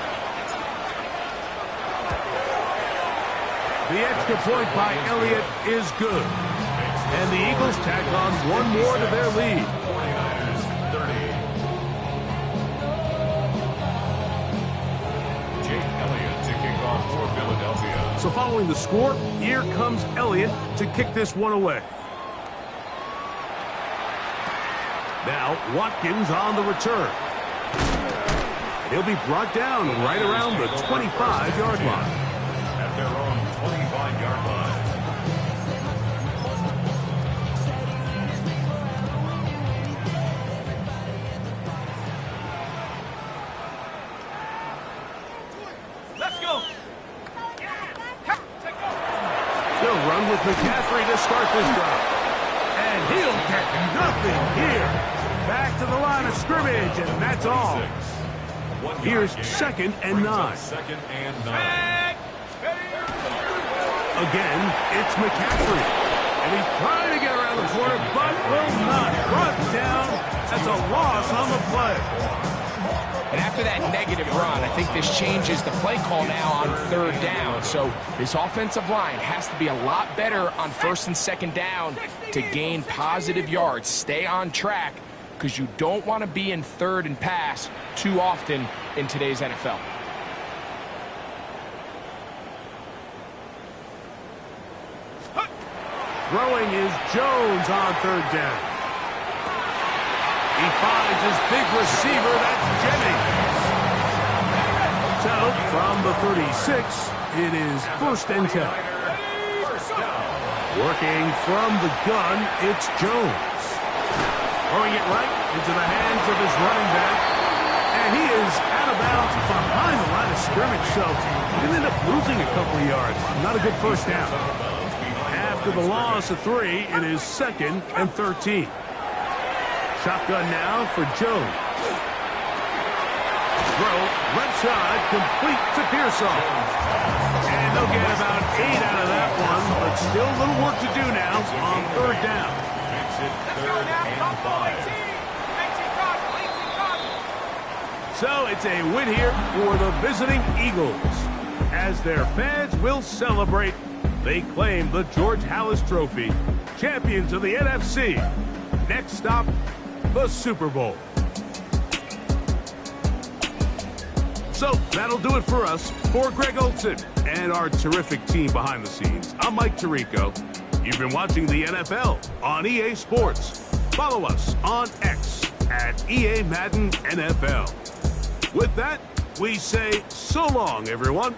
The extra point by Elliott is good. And the Eagles tack on one more to their lead. 49ers 30. Jake Elliott to kick off for Philadelphia. So following the score, here comes Elliott to kick this one away. Now Watkins on the return. He'll be brought down right around the 25-yard line. At their own 25-yard line. shotgun with McCaffrey to start this drive. And he'll get nothing here. Back to the line of scrimmage, and that's all. Here's 2nd and 9. Second and 9. Again, it's McCaffrey. And he's trying to get around the corner, but will not. Brought down. That's a loss on the play. And after that negative run, I think this changes the play call now on 3rd down. So this offensive line has to be a lot better on 1st and 2nd down to gain positive yards. Stay on track, because you don't want to be in 3rd and pass too often in today's NFL. Throwing is Jones on 3rd down. He finds his big receiver, that's Jennings. So, from the 36, it is 1st and 10. Working from the gun, it's Jones. Throwing it right into the hands of his running back. And he is out of bounds behind the line of scrimmage, so he can end up losing a couple of yards. Not a good first down. After the loss of 3, it is 2nd and 13. Shotgun now for Jones. Throw, left side, complete to Pearsall. And they'll get about 8 out of that one, but still a little work to do now on 3rd down. Makes it 3rd and 5. So it's a win here for the visiting Eagles. As their fans will celebrate, they claim the George Halas Trophy, champions of the NFC. Next stop, the Super Bowl. So that'll do it for us. For Greg Olson and our terrific team behind the scenes, I'm Mike Tirico. You've been watching the NFL on EA Sports. Follow us on X at EA Madden NFL. With that, we say so long, everyone.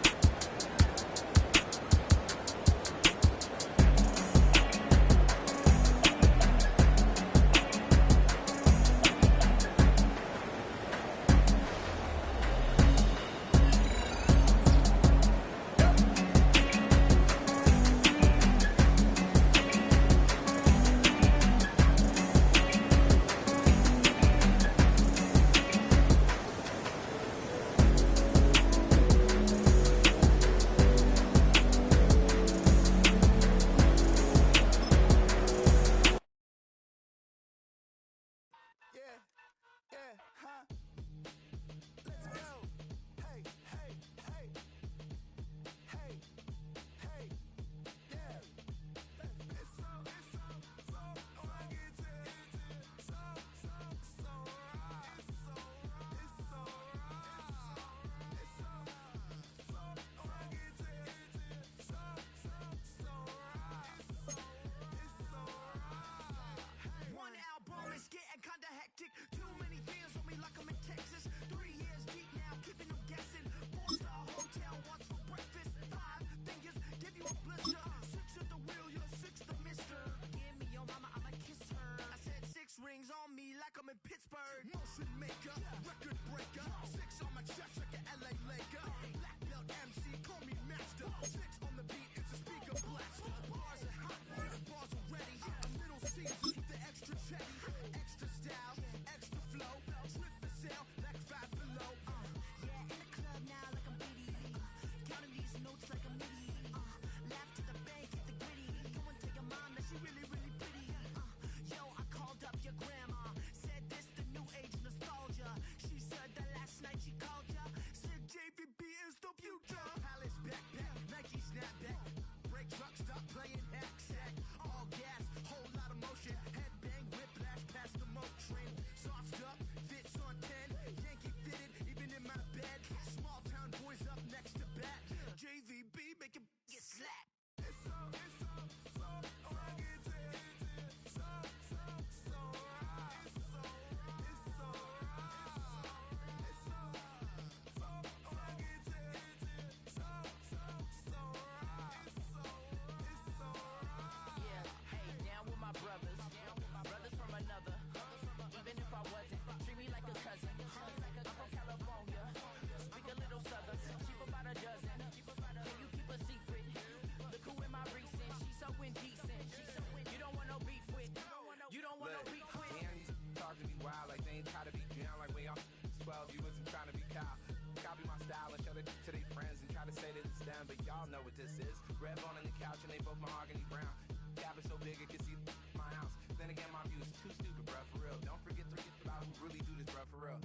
nothing, but y'all know what this is. Red bone on the couch and they both mahogany brown. Cabin so big it can see my house. Then again, my view is too stupid, bruh, for real. Don't forget to get about who really do this, bruh, for real.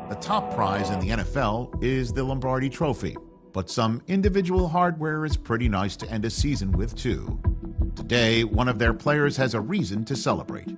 The top prize in the NFL is the Lombardi Trophy, but some individual hardware is pretty nice to end a season with, too. Today, one of their players has a reason to celebrate.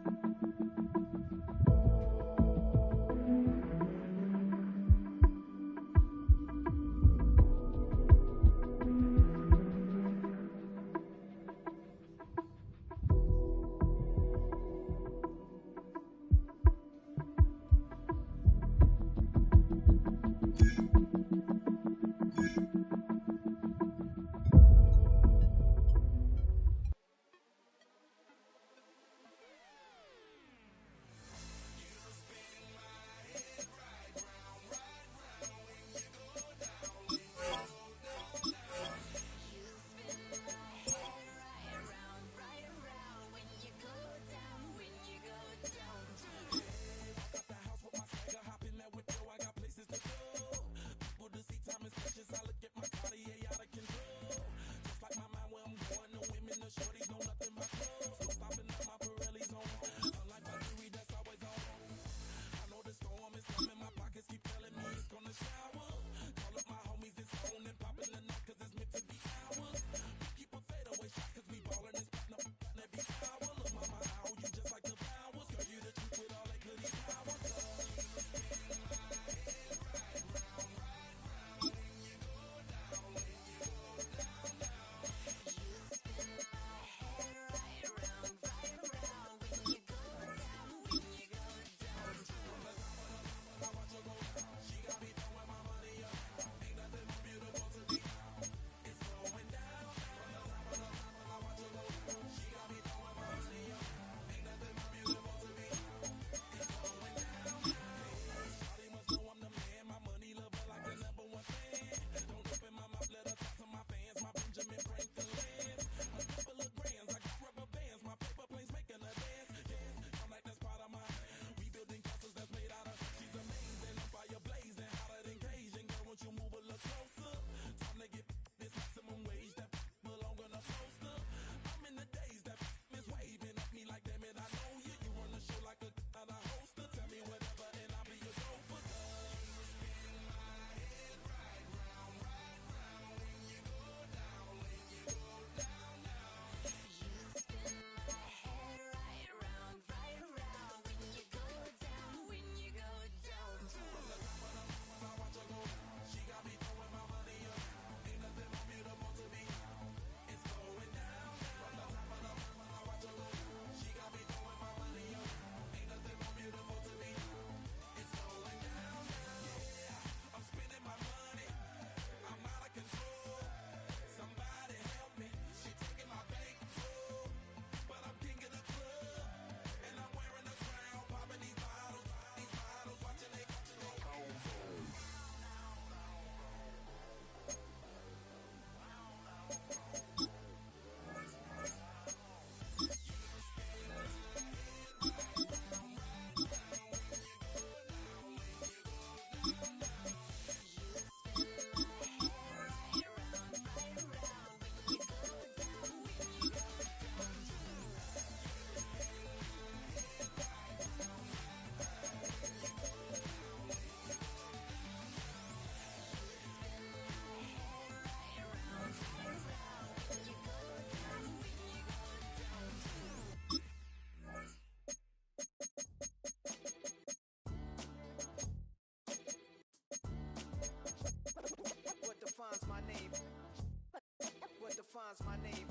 defines my name?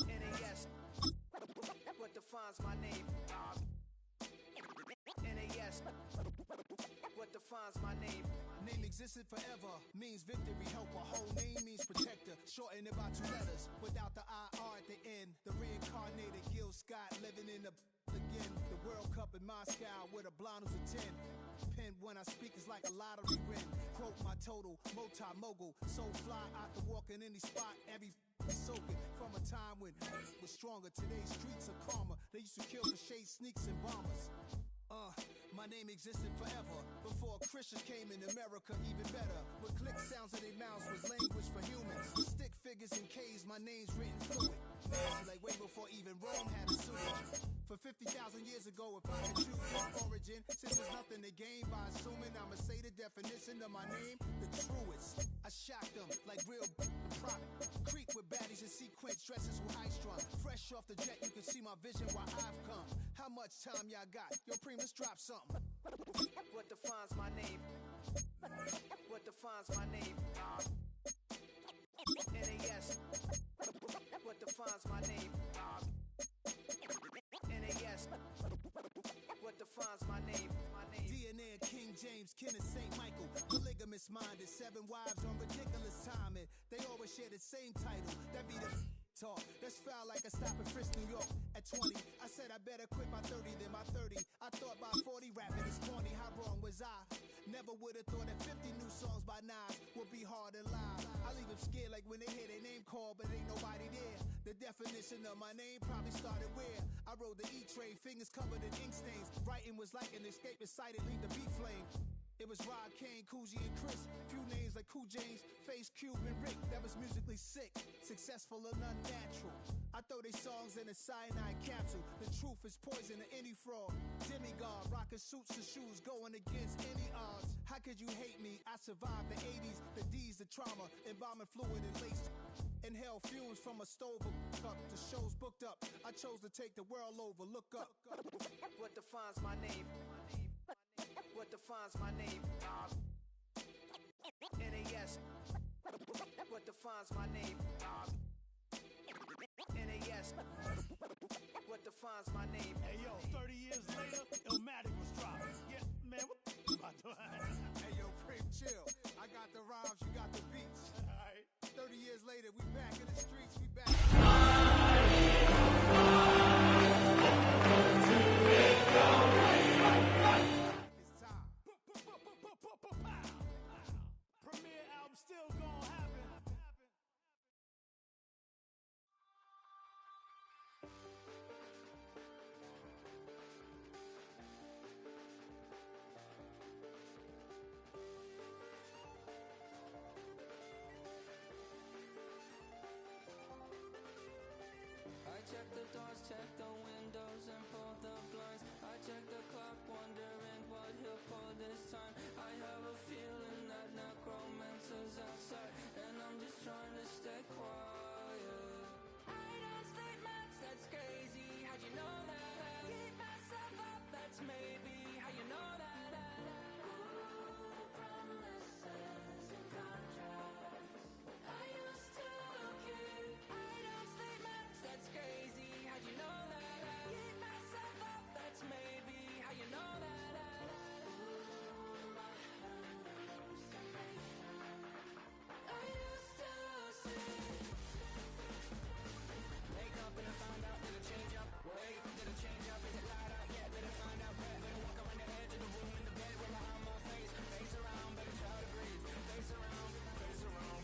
NAS. What defines my name? NAS. What defines my name? Name existed forever, means victory, helper. Whole name means protector. Shorten it by 2 letters, without the IR at the end. The reincarnated Gil Scott living in the in the World Cup in Moscow with a blonde who's a 10. Pen when I speak is like a lottery win. Quote my total, multi-mogul. So fly out to walk in any spot, every soaking from a time when was stronger. Today's streets are calmer. They used to kill for shade sneaks and bombers. My name existed forever before Christians came in America, even better. With click sounds in their mouths was language for humans. With stick figures and K's, my name's written fluid. Nasty like way before even Rome had a sewage. For 50,000 years ago, if I could choose my origin, since there's nothing to gain by assuming, I'ma say the definition of my name, the truest. I shock them like real prop. Creep with baddies in sequence, dresses with high strung. Fresh off the jet, you can see my vision while I've come. How much time y'all got? Yo, Preem, let's drop something. What defines my name? What defines my name? NAS. What defines my name? NAS. What defines my name? DNA of King James, kin of St. Michael. Polygamous minded, 7 wives on ridiculous timing. They always share the same title. That be the talk. That's foul like a stop in Frisk, New York. At 20, I said I better quit by 30 than by 30. I thought by 40 rapping is corny. How wrong was I? Never would have thought that 50 new songs by Nas would be hard and live. I leave them scared like when they hear their name called, but ain't nobody there. The definition of my name probably started where I rode the E-train, fingers covered in ink stains. Writing was like an escape inside it, leave the beat flame. It was Rod, Kane, Coogee, and Chris. Few names like Cool James, Face, Cube, and Rick. That was musically sick, successful and unnatural. I throw they songs in a cyanide capsule. The truth is poison to any fraud. Demigod, rocking suits and shoes, going against any odds. How could you hate me? I survived the 80s, the D's, the trauma, embalming fluid and lace. Inhale fumes from a stove up to shows booked up. I chose to take the world over. Look up. What defines my name? What defines my name? NAS. What defines my name? NAS. What defines my name? Hey yo, 30 years later, Illmatic was dropping. Yeah, man, what the am I doing? Hey yo, Preem, chill. I got the rhymes, you got the beats. Alright. 30 years later, we back in the streets, we back. It's time. Premiere album still gonna happen. I check the doors, check the windows, and pull the blinds. I check the clock, wondering what he'll pull this time. I have a feeling that necromancer's outside, and I'm just trying to stay quiet. I don't sleep much, that's crazy. How'd you know that? Keep myself up, that's maybe how you know that. Ooh, promises and contracts. I used to keep. I don't sleep much, that's crazy. How'd you know that? Keep myself up, that's maybe how you know that. Ooh, my hallucination. I used to see. Wake up and I find out, did it change up? Wait, did it change up? Is it light out? Yeah, did it find out? Where? Did it walk around the edge of the room in the bed with my arm on my face? Face around, better try to breathe. Face around, face around.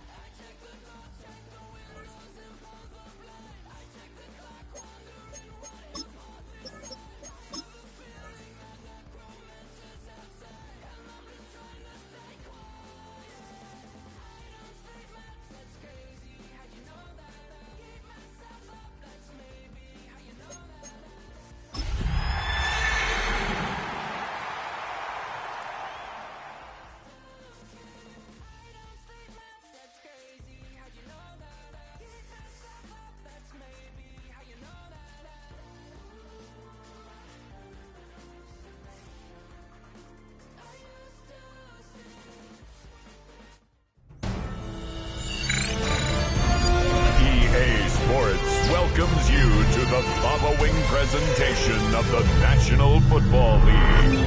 I check the doors, check the windows, and pull the blind. I check the clock, wondering what he'll pull this time. I have a feeling that necromancer's outside, and I'm just trying to stay quiet. I don't sleep much, that's crazy. How'd you know that? Keep myself up, that's maybe how you know that. I don't sleep much, that's crazy. How'd you know that? Keep myself up, that's maybe how you know that. I used to EA Sports welcomes you to the following presentation of the National Football League.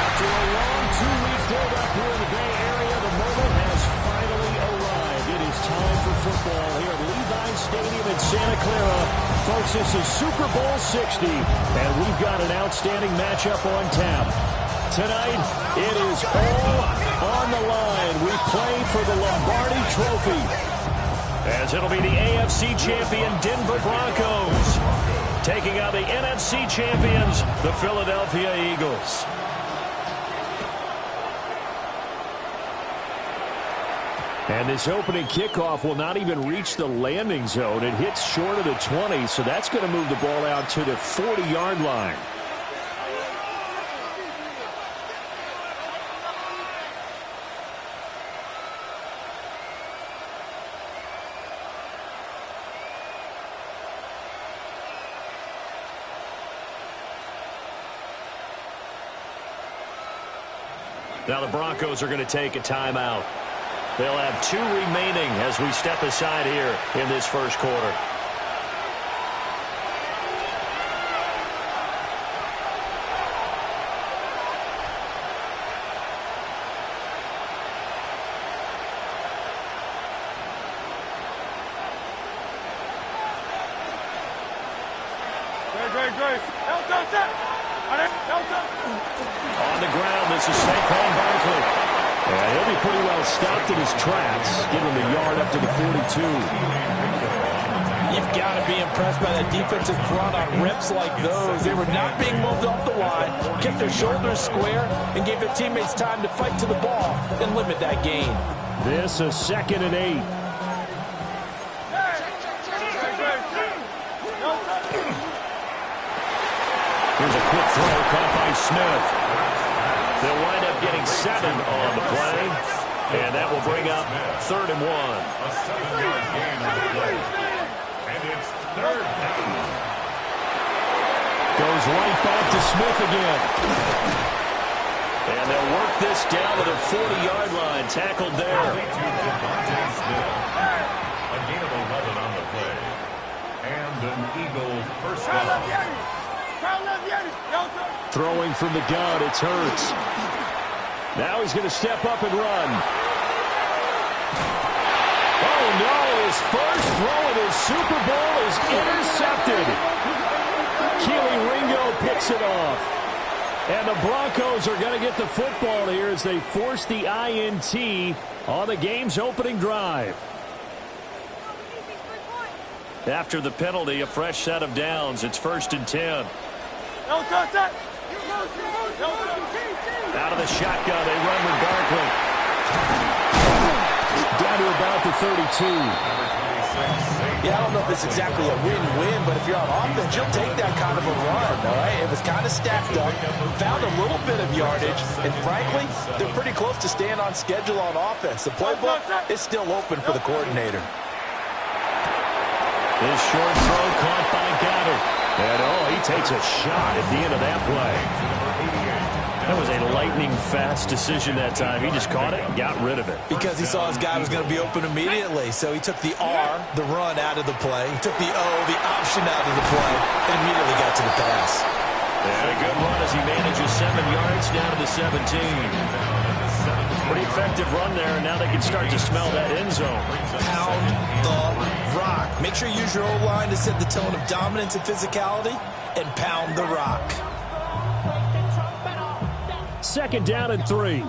After a long 2-week build-up here in the Bay Area, the moment has finally arrived. Stadium in Santa Clara. Folks, this is Super Bowl 60, and we've got an outstanding matchup on tap. Tonight, it is all on the line. We play for the Lombardi Trophy, as it'll be the AFC champion Denver Broncos taking on the NFC champions, the Philadelphia Eagles. And this opening kickoff will not even reach the landing zone. It hits short of the 20, so that's going to move the ball out to the 40-yard line. Now the Broncos are going to take a timeout. They'll have 2 remaining as we step aside here in this first quarter. On the ground, this is Saquon Barkley. Yeah, he'll be pretty well stopped in his tracks, giving the yard up to the 42. You've got to be impressed by that defensive front on rips like those. They were not being moved off the line, kept their shoulders square, and gave their teammates time to fight to the ball and limit that gain. This is 2nd and 8. Here's a quick throw caught by Smith. They'll wind up getting 7 on the play, and that will bring up 3rd and 1. A 7-yard gain on the play. And it's 3rd down. Goes right back to Smith again. And they'll work this down to the 40-yard line. Tackled there. A gain of 11 on the play. And an Eagle first down. Throwing from the gun, it's Hurts. Now he's going to step up and run. Oh, no, his first throw in his Super Bowl is intercepted. Keely Ringo picks it off. And the Broncos are going to get the football here as they force the INT on the game's opening drive. After the penalty, a fresh set of downs. It's 1st and 10. Out of the shotgun, they run with Barkley. Down to about the 32. Yeah, I don't know if it's exactly a win-win, but if you're on offense, you'll take that kind of a run, all right? It was kind of stacked up, found a little bit of yardage, and frankly, they're pretty close to staying on schedule on offense. The playbook is still open for the coordinator. This short throw caught by Goddard. And, he takes a shot at the end of that play. That was a lightning-fast decision that time. He just caught it and got rid of it. Because he saw his guy was going to be open immediately. So he took the R, the run, out of the play. He took the O, the option, out of the play, and immediately got to the pass. And a good run as he manages 7 yards down to the 17. Pretty effective run there, and now they can start to smell that end zone. Pound the rock. Make sure you use your O-line to set the tone of dominance and physicality, and pound the rock. 2nd down and 3.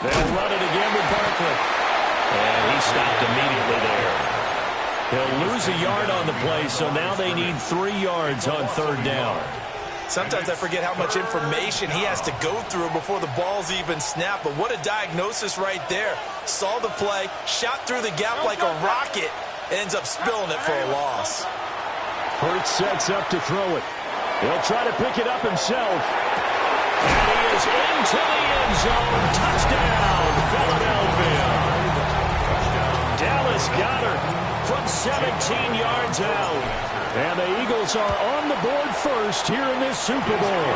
They'll run it again with Barkley. And he stopped immediately there. He'll lose a yard on the play, so now they need 3 yards on 3rd down. Sometimes I forget how much information he has to go through before the ball's even snapped. But what a diagnosis right there. Saw the play, shot through the gap like a rocket, ends up spilling it for a loss. Hurts sets up to throw it. He'll try to pick it up himself. And he is into the end zone. Touchdown, Philadelphia. Dallas Goedert from 17 yards out. And the Eagles are on the board first here in this Super Bowl.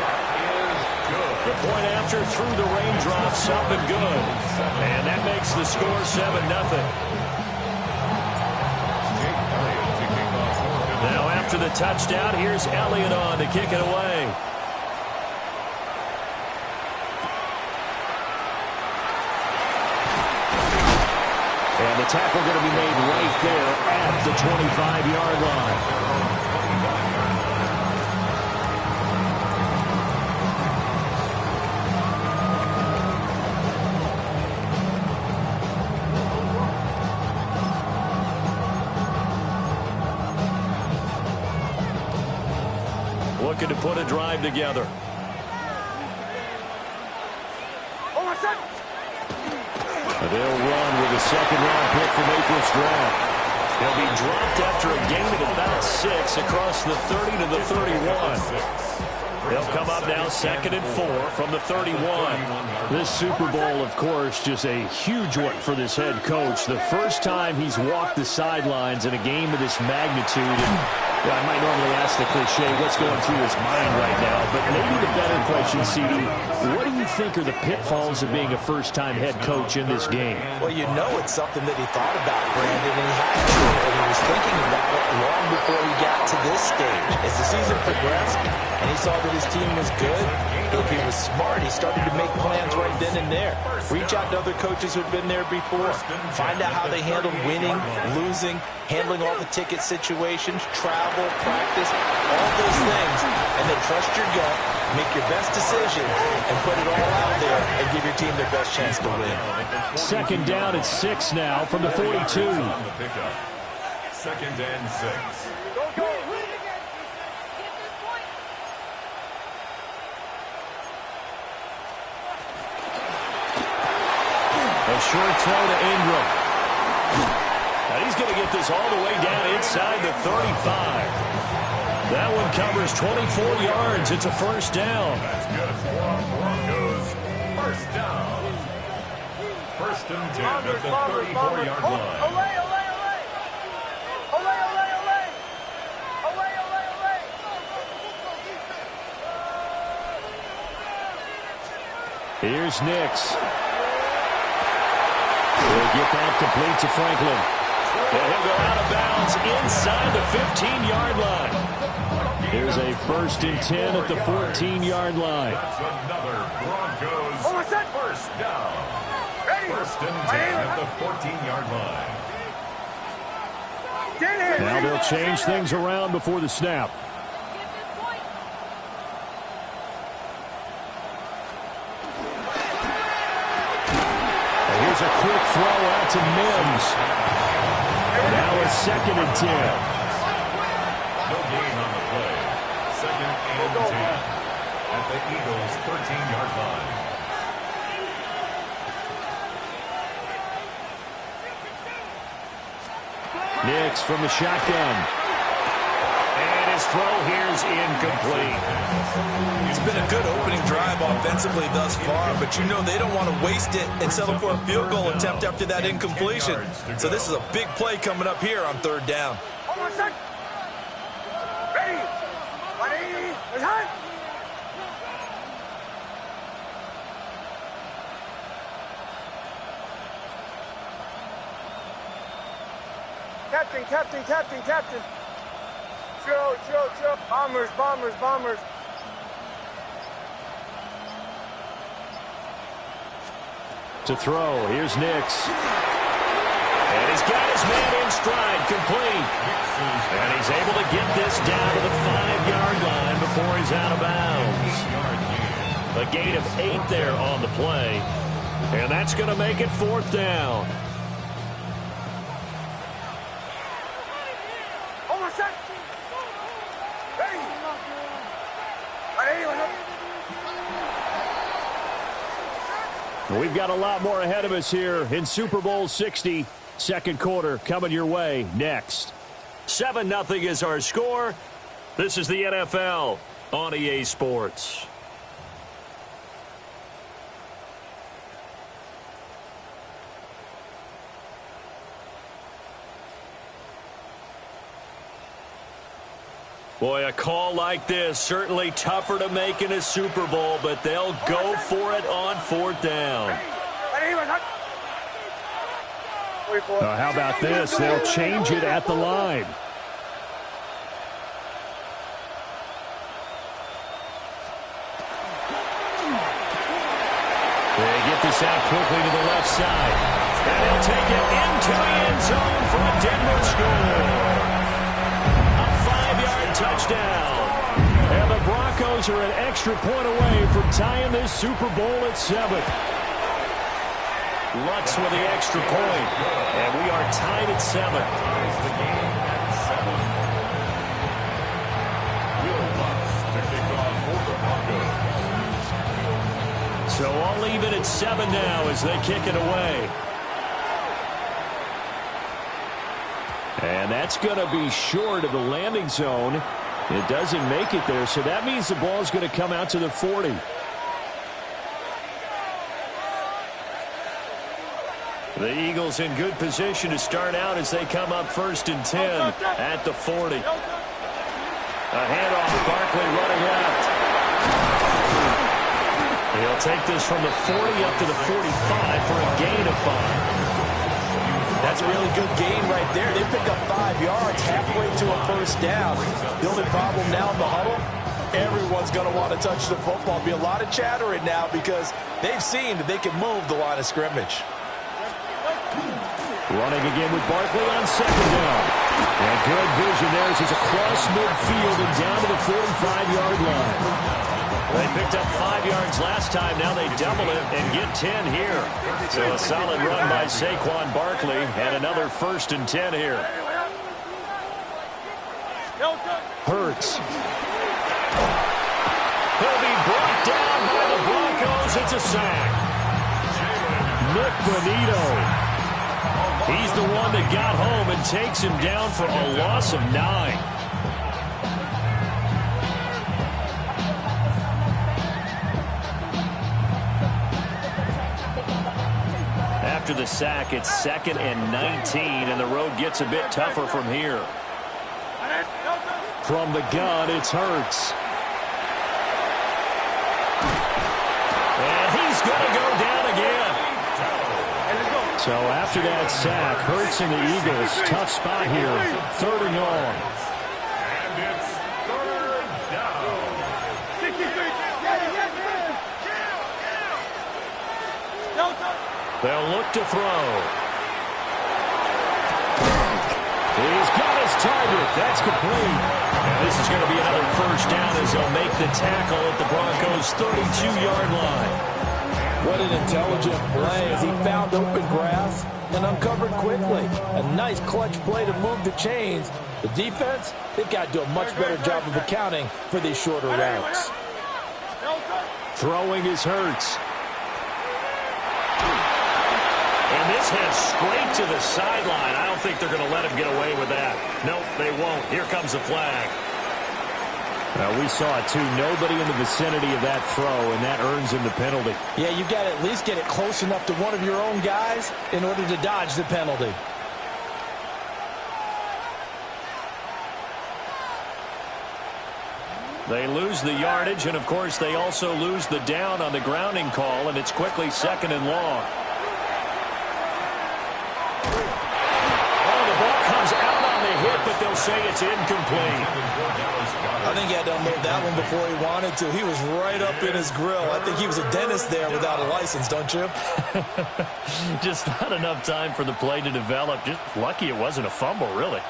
The point after through the raindrops, up and good. And that makes the score 7-0. Now after after the touchdown. Here's Elliott on to kick it away. And the tackle going to be made right there at the 25-yard line. Looking to put a drive together. They'll run with a second-round pick from April's draft. He'll be dropped after a gain of about 6 across the 30 to the 31. They'll come up now 2nd and 4 from the 31. This Super Bowl, of course, just a huge one for this head coach. The first time he's walked the sidelines in a game of this magnitude. And I might normally ask the cliche, what's going through his mind right now? But maybe the better question, CD, what do you think are the pitfalls of being a first-time head coach in this game? Well, you know it's something that he thought about, Brandon, and he had to, and he was thinking about it long before he got to this stage. As the season progressed and he saw that his team was good, if he was smart, he started to make plans right then and there. Reach out to other coaches who've been there before. Find out how they handled winning, losing, handling all the ticket situations, travel, practice, all those things. And then trust your gut, make your best decision, and put it all out there and give your team their best chance to win. Second down at 6 now from the 42. 2nd and 6. A short throw to Ingram. Now he's going to get this all the way down inside the 35. That one covers 24 yards. It's a first down. That's good for Broncos. First down. 1st and 10 at the 34-yard line. Here's Nix. He'll get that complete to Franklin. And he'll go out of bounds inside the 15-yard line. Here's a 1st and 10 at the 14-yard line. That's another Broncos first down. 1st and 10 at the 14-yard line. Now they'll change things around before the snap. Here's a quick throw out to Mims. Now a 2nd and 10. No gain on the play. 2nd and 10 at the Eagles' 13-yard line. Nix from the shotgun. And his throw here's incomplete. It's been a good opening drive offensively thus far, but you know they don't want to waste it and settle for a field goal attempt after that incompletion. So this is a big play coming up here on 3rd down. Captain. Chill. Bombers. To throw, here's Nix. And he's got his man in stride, complete. And he's able to get this down to the 5-yard line before he's out of bounds. A gain of 8 there on the play. And that's going to make it 4th down. We've got a lot more ahead of us here in Super Bowl 60. 2nd quarter coming your way next. 7-0 is our score. This is the NFL on EA Sports. Boy, a call like this, certainly tougher to make in a Super Bowl, but they'll go for it on 4th down. How about this? They'll change it at the line. out quickly to the left side. And he'll take it into the end zone for a Denver score. A 5-yard touchdown. And the Broncos are an extra point away from tying this Super Bowl at 7. Lutz with the extra point. And we are tied at 7. Ties the game at 7. Will Lutz to kick off for the Broncos. So I'll leave it at 7 now as they kick it away. And that's going to be short of the landing zone. It doesn't make it there, so that means the ball is going to come out to the 40. The Eagles in good position to start out as they come up 1st and 10 at the 40. A handoff, Barkley running left. He'll take this from the 40 up to the 45 for a gain of 5. That's a really good gain right there. They pick up 5 yards halfway to a first down. The only problem now in the huddle, everyone's going to want to touch the football. Be a lot of chattering now because they've seen that they can move the line of scrimmage. Running again with Barkley on 2nd down. And good vision there as he's across midfield and down to the 45-yard line. They picked up 5 yards last time. Now they double it and get 10 here. So a solid run by Saquon Barkley and another 1st and 10 here. Hurts. He'll be brought down by the Broncos. It's a sack. Nick Bonito. He's the one that got home and takes him down for a loss of 9. After the sack, it's 2nd and 19, and the road gets a bit tougher from here. From the gun, it's Hurts. And he's going to go down again. So after that sack, Hurts and the Eagles, tough spot here, 3rd and long. And it's 3rd down. They'll look to throw. He's got his target. That's complete. And this is going to be another first down as they'll make the tackle at the Broncos' 32-yard line. What an intelligent play as he found open grass and uncovered quickly. A nice clutch play to move the chains. The defense, they've got to do a much better job of accounting for these shorter routes. Throwing is Hurts. And this heads straight to the sideline. I don't think they're going to let him get away with that. Nope, they won't. Here comes the flag. We saw it, too. Nobody in the vicinity of that throw, and that earns him the penalty. Yeah, you got to at least get it close enough to one of your own guys in order to dodge the penalty. They lose the yardage, and, of course, they also lose the down on the grounding call, and it's quickly 2nd and long. But they'll say it's incomplete. I think he had to unload that one before he wanted to. He was right up in his grill. I think he was a dentist there without a license, don't you? Just not enough time for the play to develop. Just lucky it wasn't a fumble, really.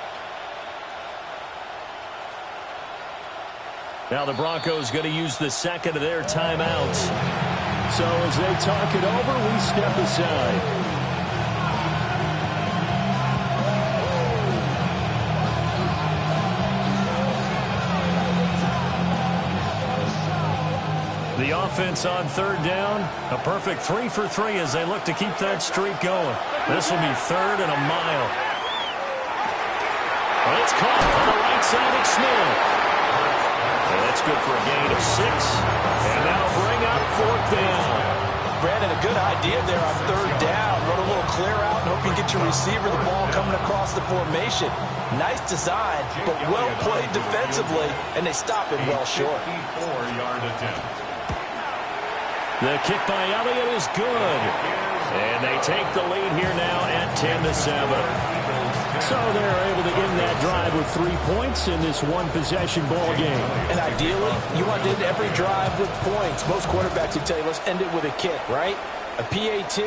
Now the Broncos going to use the 2nd of their timeouts. So as they talk it over, we step aside. The offense on 3rd down, a perfect 3 for 3 as they look to keep that streak going. This will be 3rd and a mile. Well, it's caught on the right side of Smith. And that's good for a gain of 6. And now bring up 4th down. Brandon, a good idea there on 3rd down. Run a little clear out and hope you get your receiver the ball coming across the formation. Nice design, but well played defensively, and they stop it well short. 4-yard attempt. The kick by Elliott is good. And they take the lead here now at 10-7. So they're able to end that drive with 3 points in this one-possession ball game. And ideally, you want to end every drive with points. Most quarterbacks would tell you, let's end it with a kick, right? A PAT,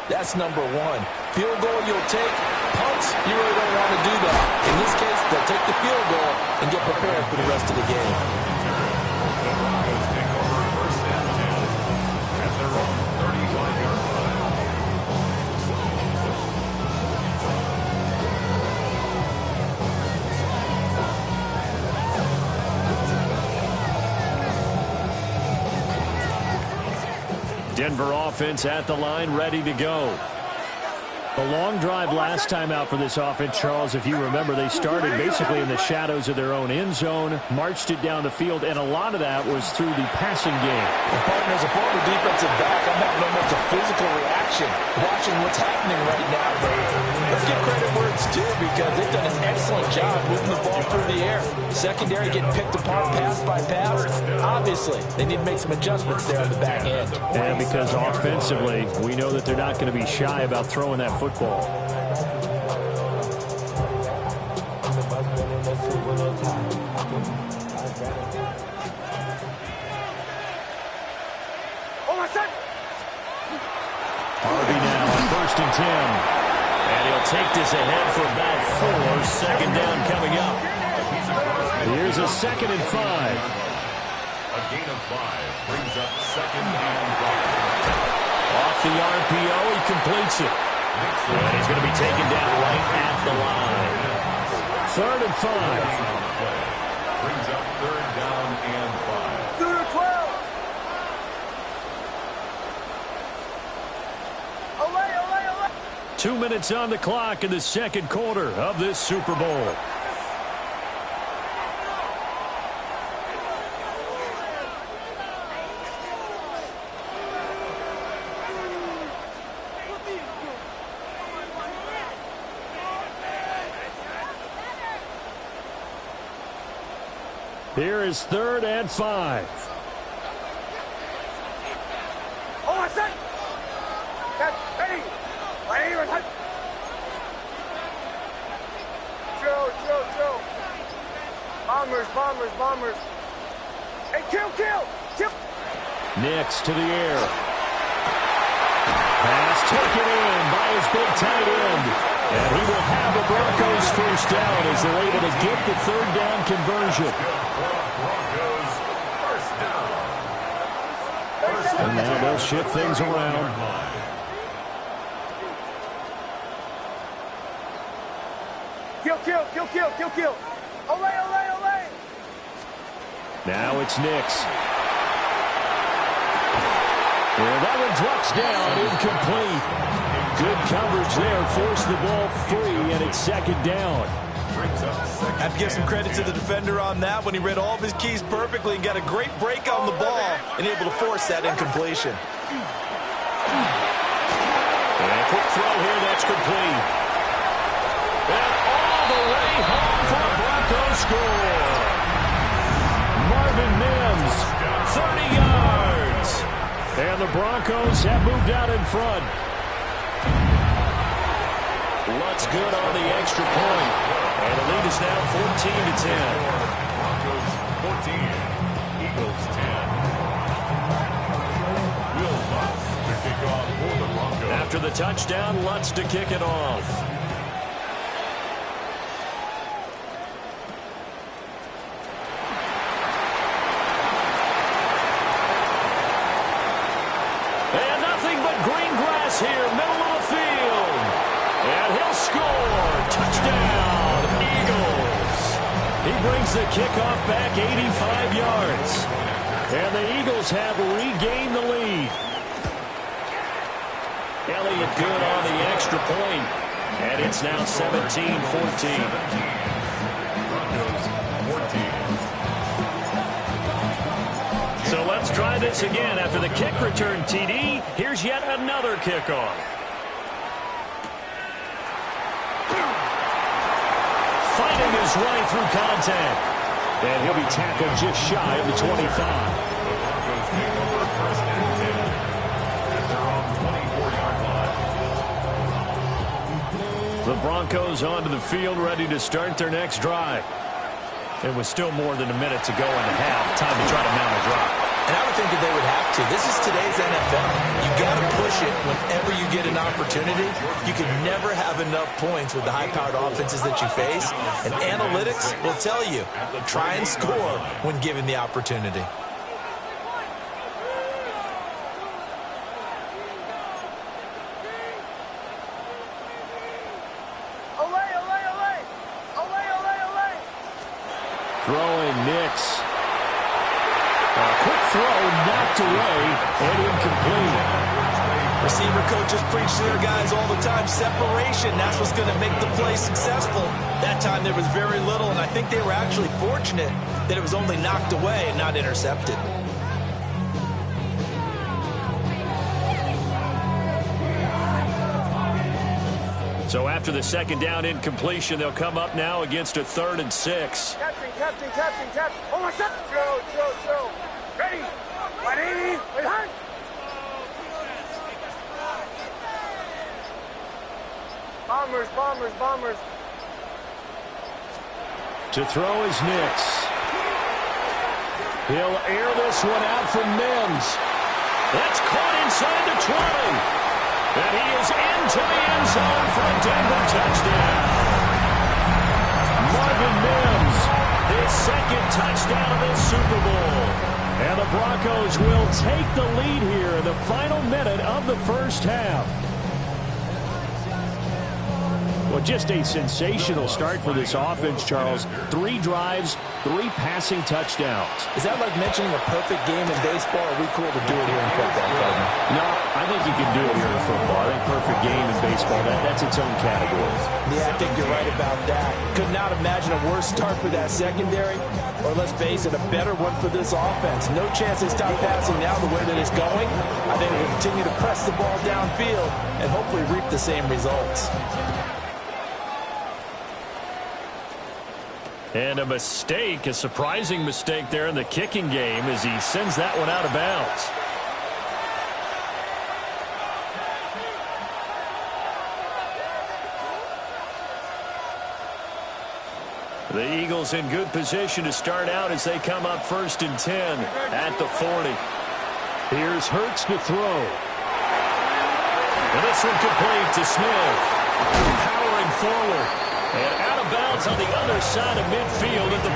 that's number one. Field goal you'll take. Punts, you really don't want to do that. In this case, they'll take the field goal and get prepared for the rest of the game. The Broncos take over first and 10 at their own 35-yard line. Denver offense at the line, ready to go. The long drive last time out for this offense, Charles, if you remember, they started basically in the shadows of their own end zone, marched it down the field, and a lot of that was through the passing game. Partner, as a former defensive back, I'm having almost a physical reaction watching what's happening right now. But let's give credit where it's due because they've done an excellent job moving the ball through the air. Secondary getting picked apart pass by pass. Obviously, they need to make some adjustments there on the back end. And because offensively, we know that they're not going to be shy about throwing that football. Harvey now on 1st and 10. And he'll take this ahead for about 4. Second down coming up. Here's a 2nd and 5. A gain of 5 brings up 2nd and 5. Off the RPO, he completes it. And he's going to be taken down right at the line. 3rd and 5. Brings up 3rd down and 5. 2 minutes on the clock in the second quarter of this Super Bowl. Here is 3rd and 5. Bombers. Hey, kill. Nix to the air. Pass taken in by his big tight end. And he will have the Broncos first down as they're able to get the 3rd down conversion. Broncos first down. And now they'll shift things around. Kill. Olay. Now it's Nix. Yeah, that one drops down, incomplete. Good coverage there, forced the ball free, and it's 2nd down. I have to give some credit to the defender on that when he read all of his keys perfectly and got a great break on the ball and able to force that incompletion. And a quick throw here, that's complete. And all the way home for a Broncos score. Marvin Mims, 30 yards. And the Broncos have moved out in front. Lutz good on the extra point. And the lead is now 14-10. Broncos 14, Eagles 10. Will Lutz to kick off for the Broncos. After the touchdown, Lutz to kick it off. And nothing but green grass here, middle of the field. And he'll score. Touchdown, Eagles. He brings the kickoff back 85 yards. And the Eagles have regained the lead. Elliott good on the extra point. And it's now 17-14. Broncos 14. So let's try this again. After the kick return TD, here's yet another kickoff. Fighting his way through contact. And he'll be tackled just shy of the 25. The Broncos take over first and 10 at their own 24-yard line. The Broncos onto the field, ready to start their next drive. It was still more than a minute to go in the half. Time to try to mount a drive. And I would think that they would have to. This is today's NFL. You got to push it whenever you get an opportunity. You can never have enough points with the high-powered offenses that you face. And analytics will tell you, try and score when given the opportunity. Throwing Nix. A quick throw knocked away and incomplete. Receiver coaches preach to their guys all the time. Separation, that's what's going to make the play successful. That time there was very little, and I think they were actually fortunate that it was only knocked away and not intercepted. So after the second down incompletion, they'll come up now against a 3rd and 6. Captain. Oh, my God. Throw. Ready. Wait, hard. Bombers. To throw is Nix. He'll air this one out from Mims. That's caught inside the 20. And he is into the end zone for a Denver touchdown. Marvin Mims, his second touchdown of this Super Bowl. And the Broncos will take the lead here in the final minute of the first half. Well, just a sensational start for this offense, Charles. 3 drives, 3 passing touchdowns. Is that like mentioning a perfect game in baseball? Or are we cool to do it here in football, partner? No, I think you can do it here in football. I think perfect game in baseball, that's its own category. Yeah, I think you're right about that. Could not imagine a worse start for that secondary, or let's face it, a better one for this offense. No chance they stop passing now the way that it's going. I think they'll continue to press the ball downfield and hopefully reap the same results. And a mistake, a surprising mistake there in the kicking game as he sends that one out of bounds. The Eagles in good position to start out as they come up 1st and 10 at the 40. Here's Hurts to throw. And this one complete to Smith. Powering forward. And out of bounds on the other side of midfield at the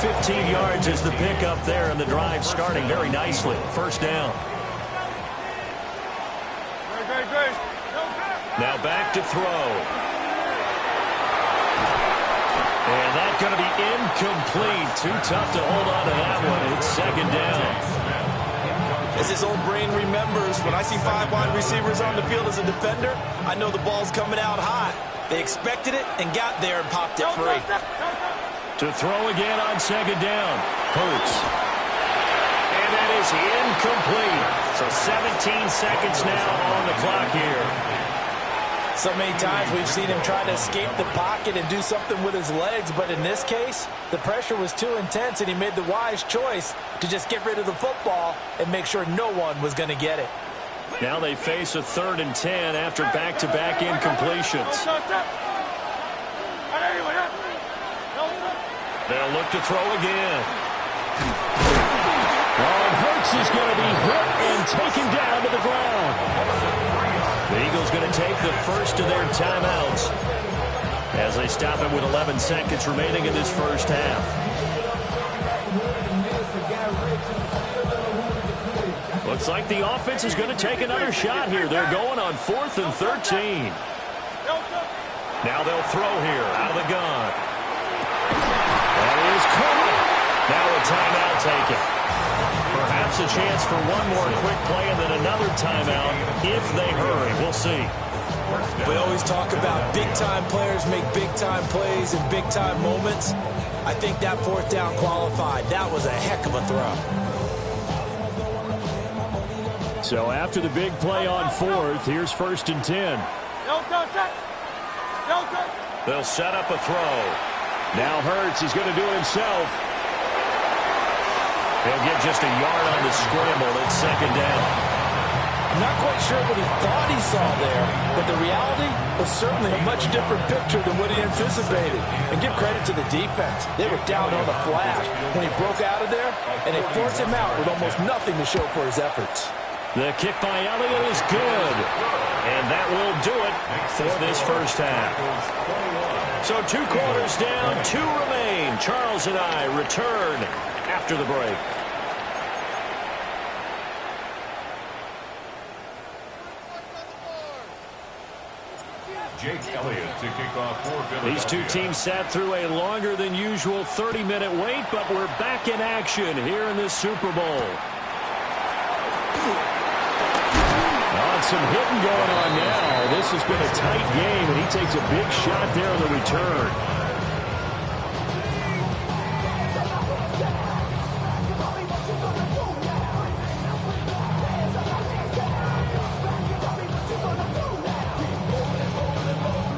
45. 15 yards is the pickup there, and the drive starting very nicely. First down. Now back to throw. And that's going to be incomplete. Too tough to hold on to that one. It's second down. As his old brain remembers, when I see 5 wide receivers on the field as a defender, I know the ball's coming out hot. They expected it and got there and popped it free. To throw again on second down. Hurts. And that is incomplete. So 17 seconds now on the clock here. So many times we've seen him try to escape the pocket and do something with his legs, but in this case, the pressure was too intense and he made the wise choice to just get rid of the football and make sure no one was going to get it. Now they face a 3rd and 10 after back-to-back incompletions. They'll look to throw again. And Hurts is going to be hit and taken down to the ground. The Eagles going to take the first of their timeouts as they stop it with 11 seconds remaining in this first half. Looks like the offense is going to take another shot here. They're going on 4th and 13. Now they'll throw here out of the gun. That is coming. Now a timeout taken. Perhaps a chance for one more quick play and then another timeout if they hurry. We'll see. We always talk about big-time players make big-time plays in big-time moments. I think that 4th down qualified. That was a heck of a throw. So after the big play on 4th, here's 1st and 10. They'll set up a throw. Now Hurts is going to do it himself. He'll get just a yard on the scramble at second down. Not quite sure what he thought he saw there, but the reality was certainly a much different picture than what he anticipated. And give credit to the defense. They were down on the flash when he broke out of there, and they forced him out with almost nothing to show for his efforts. The kick by Elliott is good. And that will do it for this first half. So 2 quarters down, 2 remain. Charles and I return after the break. Jake Elliott to kick off for Philadelphia. These 2 teams sat through a longer than usual 30-minute wait, but we're back in action here in this Super Bowl. Some hitting going on now. This has been a tight game, and he takes a big shot there on the return.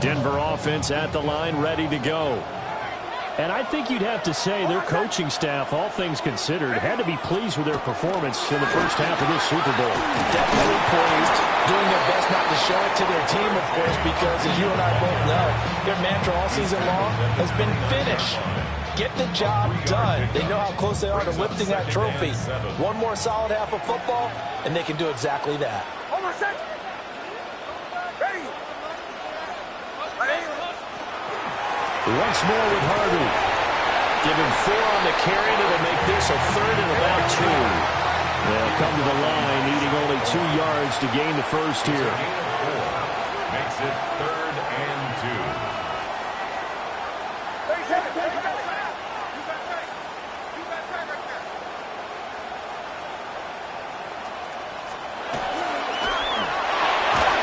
Denver offense at the line, ready to go. And I think you'd have to say their coaching staff, all things considered, had to be pleased with their performance in the first half of this Super Bowl. Definitely pleased, doing their best not to show it to their team, of course, because as you and I both know, their mantra all season long has been finish. Get the job done. They know how close they are to lifting that trophy. One more solid half of football, and they can do exactly that. Once more with Harvey. Give him 4 on the carry, and it'll make this a 3rd and about 2. They'll come to the line, needing only 2 yards to gain the first here. Makes it 3rd and 2.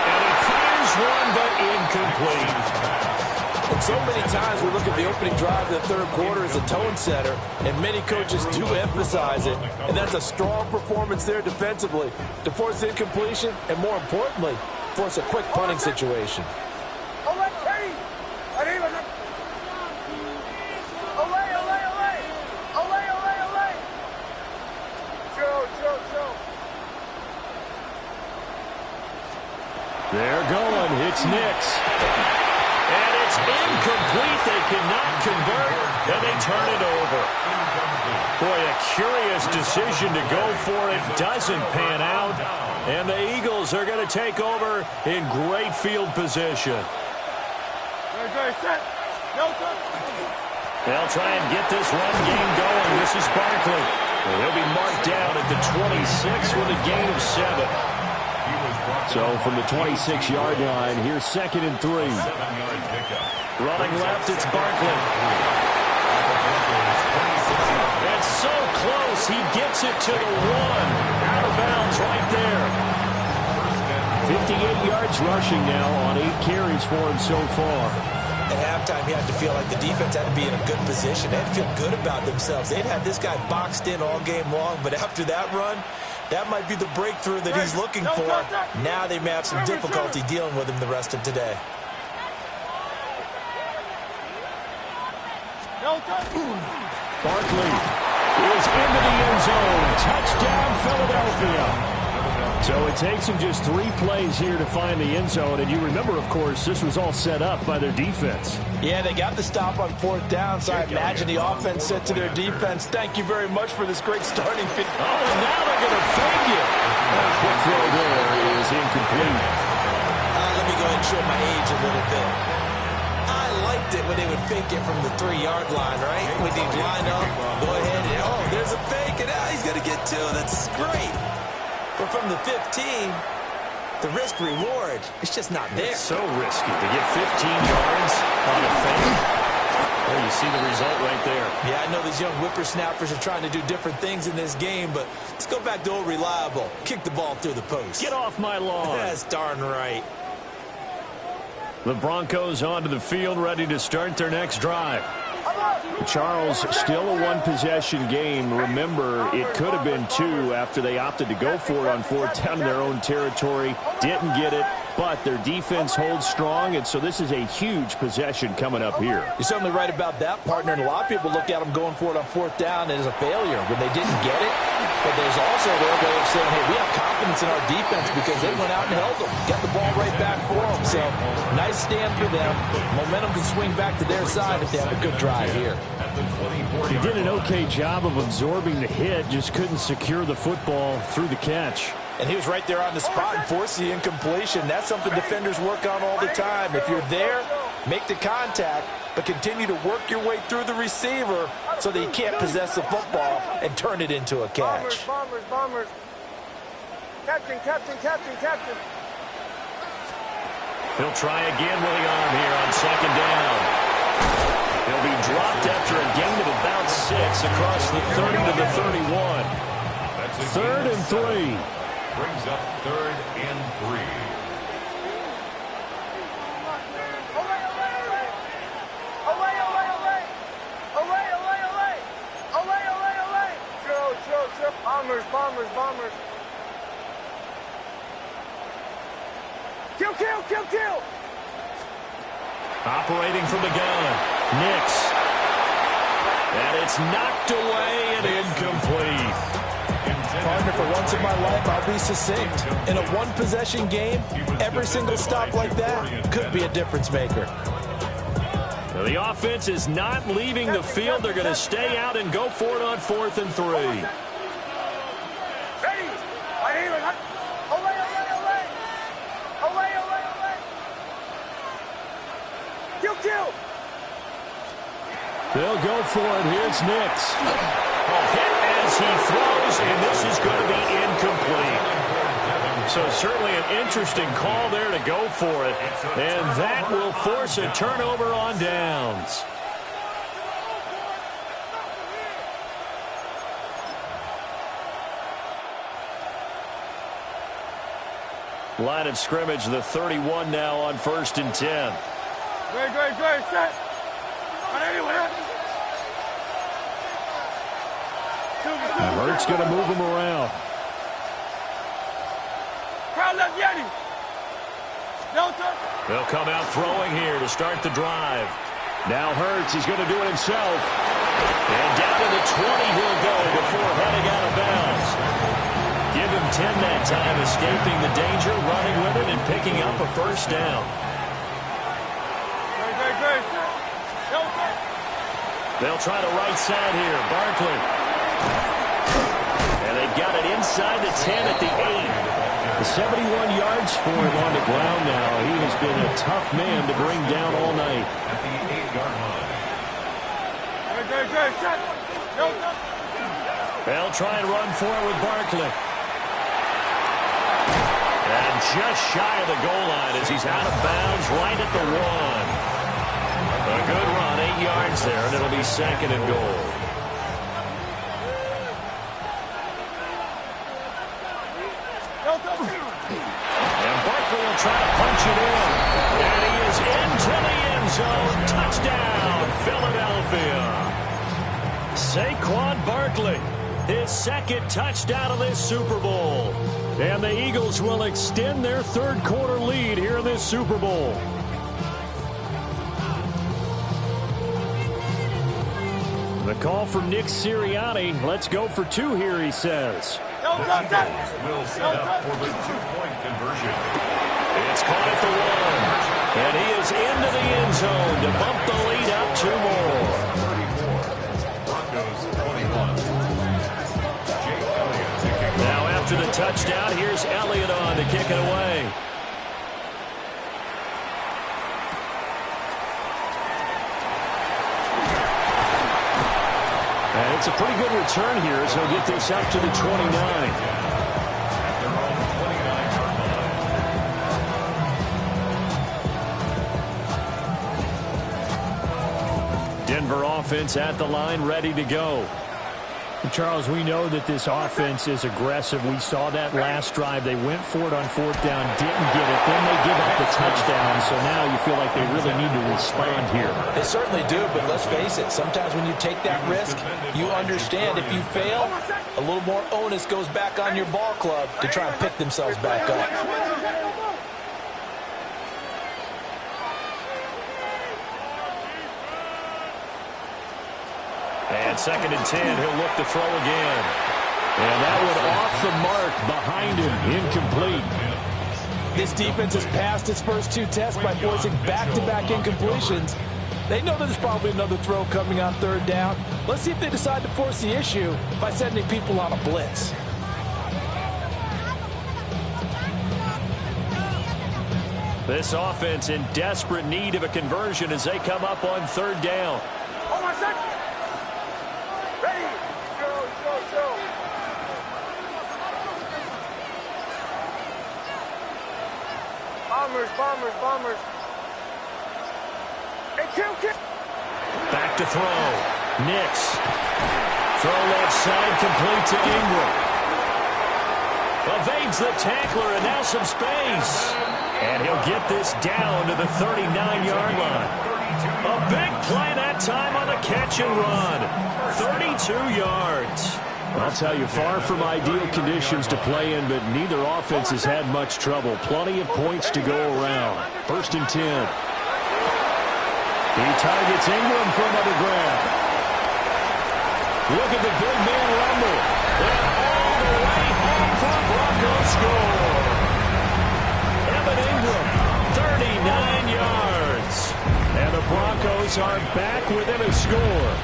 And he fires one, but incomplete. And so many times we look at the opening drive of the third quarter as a tone setter, and many coaches do emphasize it. And that's a strong performance there defensively to force incompletion and, more importantly, force a quick punting situation. They're going. It's Nix. And it's incomplete. They cannot convert, and they turn it over. Boy, a curious decision to go for it. Doesn't pan out. And the Eagles are going to take over in great field position. They'll try and get this run game going. This is Barkley. He'll be marked down at the 26 with a gain of 7. So from the 26-yard line, here's 2nd and 3. Running left, it's Barkley. It's so close, he gets it to the 1. Out of bounds right there. 58 yards rushing now on 8 carries for him so far. At halftime, he had to feel like the defense had to be in a good position. They had to feel good about themselves. They'd had this guy boxed in all game long, but after that run, that might be the breakthrough that he's looking for. Now they may have some difficulty dealing with him the rest of today. Barkley is into the end zone. Touchdown, Philadelphia. So it takes him just 3 plays here to find the end zone. And you remember, of course, this was all set up by their defense. Yeah, they got the stop on 4th down, so I imagine the offense said to their defense, thank you very much for this great starting field. Oh, and now they're going to fake it. A quick throw there is incomplete. Let me go ahead and show my age a little bit. I liked it when they would fake it from the 3-yard line, right? When they'd line up, go ahead, and oh, there's a fake, and he's going to get 2. That's great. But from the 15, the risk-reward, it's just not there. It's so risky to get 15 yards on a fake. Well, you see the result right there. Yeah, I know these young whippersnappers are trying to do different things in this game, but let's go back to old reliable. Kick the ball through the post. Get off my lawn. That's darn right. The Broncos onto the field, ready to start their next drive. Charles, still a 1-possession game. Remember, it could have been 2 after they opted to go for it on 4th down in their own territory. Didn't get it. but their defense holds strong, and so this is a huge possession coming up here. You're certainly right about that, partner, and a lot of people look at them going for it on fourth down as a failure when they didn't get it. But there's also their way of saying, hey, we have confidence in our defense because they went out and held them, got the ball right back for them. So nice stand for them. Momentum can swing back to their side if they have a good drive here. He did an okay job of absorbing the hit, just couldn't secure the football through the catch. And he was right there on the spot and forced the incompletion. That's something defenders work on all the time. If you're there, make the contact, but continue to work your way through the receiver so that he can't possess the football and turn it into a catch. Bombers. Captain. He'll try again with the arm here on second down. He'll be dropped after a gain of about 6 across the 30 to the 31. Third and 3. Brings up 3rd and 3. Bombers. Kill. Operating from the gun. Nix. And it's knocked away and incomplete. Partner, for once in my life, I'll be succinct. In a one-possession game, every single stop like that could be a difference maker. The offense is not leaving the field. They're going to stay out and go for it on 4th and 3. Kill. They'll go for it. Here's Nix. Hit as he throws, and this is going to be incomplete. So certainly an interesting call there to go for it, and that will force a turnover on downs. Line of scrimmage, the 31 now on 1st and 10. Great, set. Hurts going to move him around. Crowd left Yeti. They'll come out throwing here to start the drive. Now Hurts, he's going to do it himself. And down to the 20 he'll go before heading out of bounds. Give him 10 that time, escaping the danger, running with it, and picking up a first down. They'll try the right side here. Barkley. And they've got it inside the 10 at the 8. 71 yards for him on the ground now. He has been a tough man to bring down all night. At the 8-yard line. They'll try and run for it with Barkley. And just shy of the goal line as he's out of bounds right at the 1. A good run, 8 yards there, and it'll be 2nd and goal. And Barkley will try to punch it in. And he is into the end zone. Touchdown, Philadelphia. Saquon Barkley, his 2nd touchdown of this Super Bowl. And the Eagles will extend their 3rd quarter lead here in this Super Bowl. The call from Nick Sirianni. Let's go for 2 here, he says. The Eagles will set up for the 2-point conversion. It's caught at the 1. And he is into the end zone to bump the lead up 2 more. 34. Broncos 21. Jake Elliott to kick. Now after the touchdown, here's Elliott on to kick it away. And it's a pretty good return here as he'll get this up to the 29. At their own 29-yard line. Denver offense at the line, ready to go. Charles, we know that this offense is aggressive. We saw that last drive. They went for it on 4th down, didn't get it. Then they give up the touchdown. So now you feel like they really need to respond here. They certainly do, but let's face it. Sometimes when you take that risk, you understand if you fail, a little more onus goes back on your ball club to try and pick themselves back up. On 2nd and 10, he'll look to throw again. And that one off the mark behind him, incomplete. This defense has passed its first 2 tests by forcing back-to-back incompletions. They know there's probably another throw coming on 3rd down. Let's see if they decide to force the issue by sending people on a blitz. This offense in desperate need of a conversion as they come up on 3rd down. Oh, my second. Ready. Go. Bombers. Hey, kill. Back to throw. Nix. Throw left side, complete to Ingram. Evades the tackler, and now some space. And he'll get this down to the 39-yard line. A big play that time on the catch and run. 32 yards. I'll tell you, far from ideal conditions to play in, but neither offense has had much trouble. Plenty of points to go around. 1st and 10. He targets Ingram for another grab. Look at the big man rumble. And all the way home for Broncos score. Evan Ingram, 39 yards. And the Broncos are back within a score.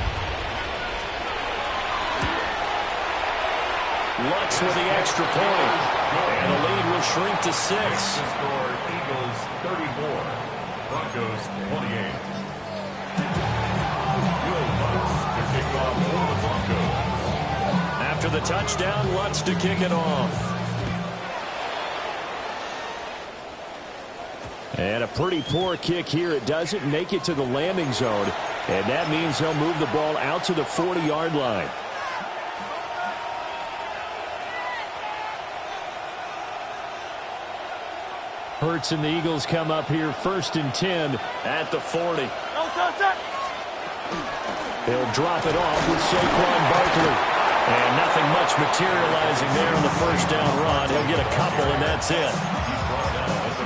Lutz with the extra point. And the lead will shrink to 6. Score Eagles 34, Broncos 28. Will Lutz to kick off for the Broncos. After the touchdown, Lutz to kick it off. And a pretty poor kick here. It doesn't make it to the landing zone. And that means he'll move the ball out to the 40-yard line. Hurts and the Eagles come up here 1st and 10 at the 40. He'll drop it off with Saquon Barkley. And nothing much materializing there on the 1st down run. He'll get a couple, and that's it.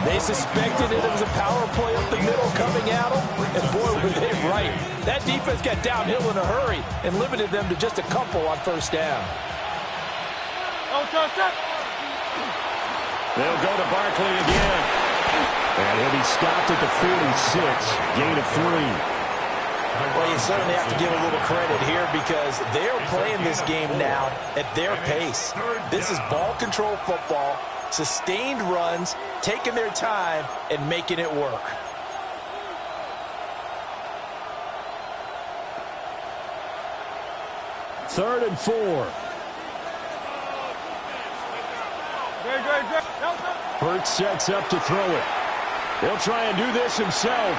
They suspected it was a power play up the middle coming at them, and boy, were they right. That defense got downhill in a hurry and limited them to just a couple on 1st down. They'll go to Barkley again. And he'll be stopped at the 46, gain of 3. Well, you certainly have to give a little credit here because they're playing this game now at their pace. This is ball control football, sustained runs, taking their time, and making it work. Third and 4. Hurts sets up to throw it. He'll try and do this himself.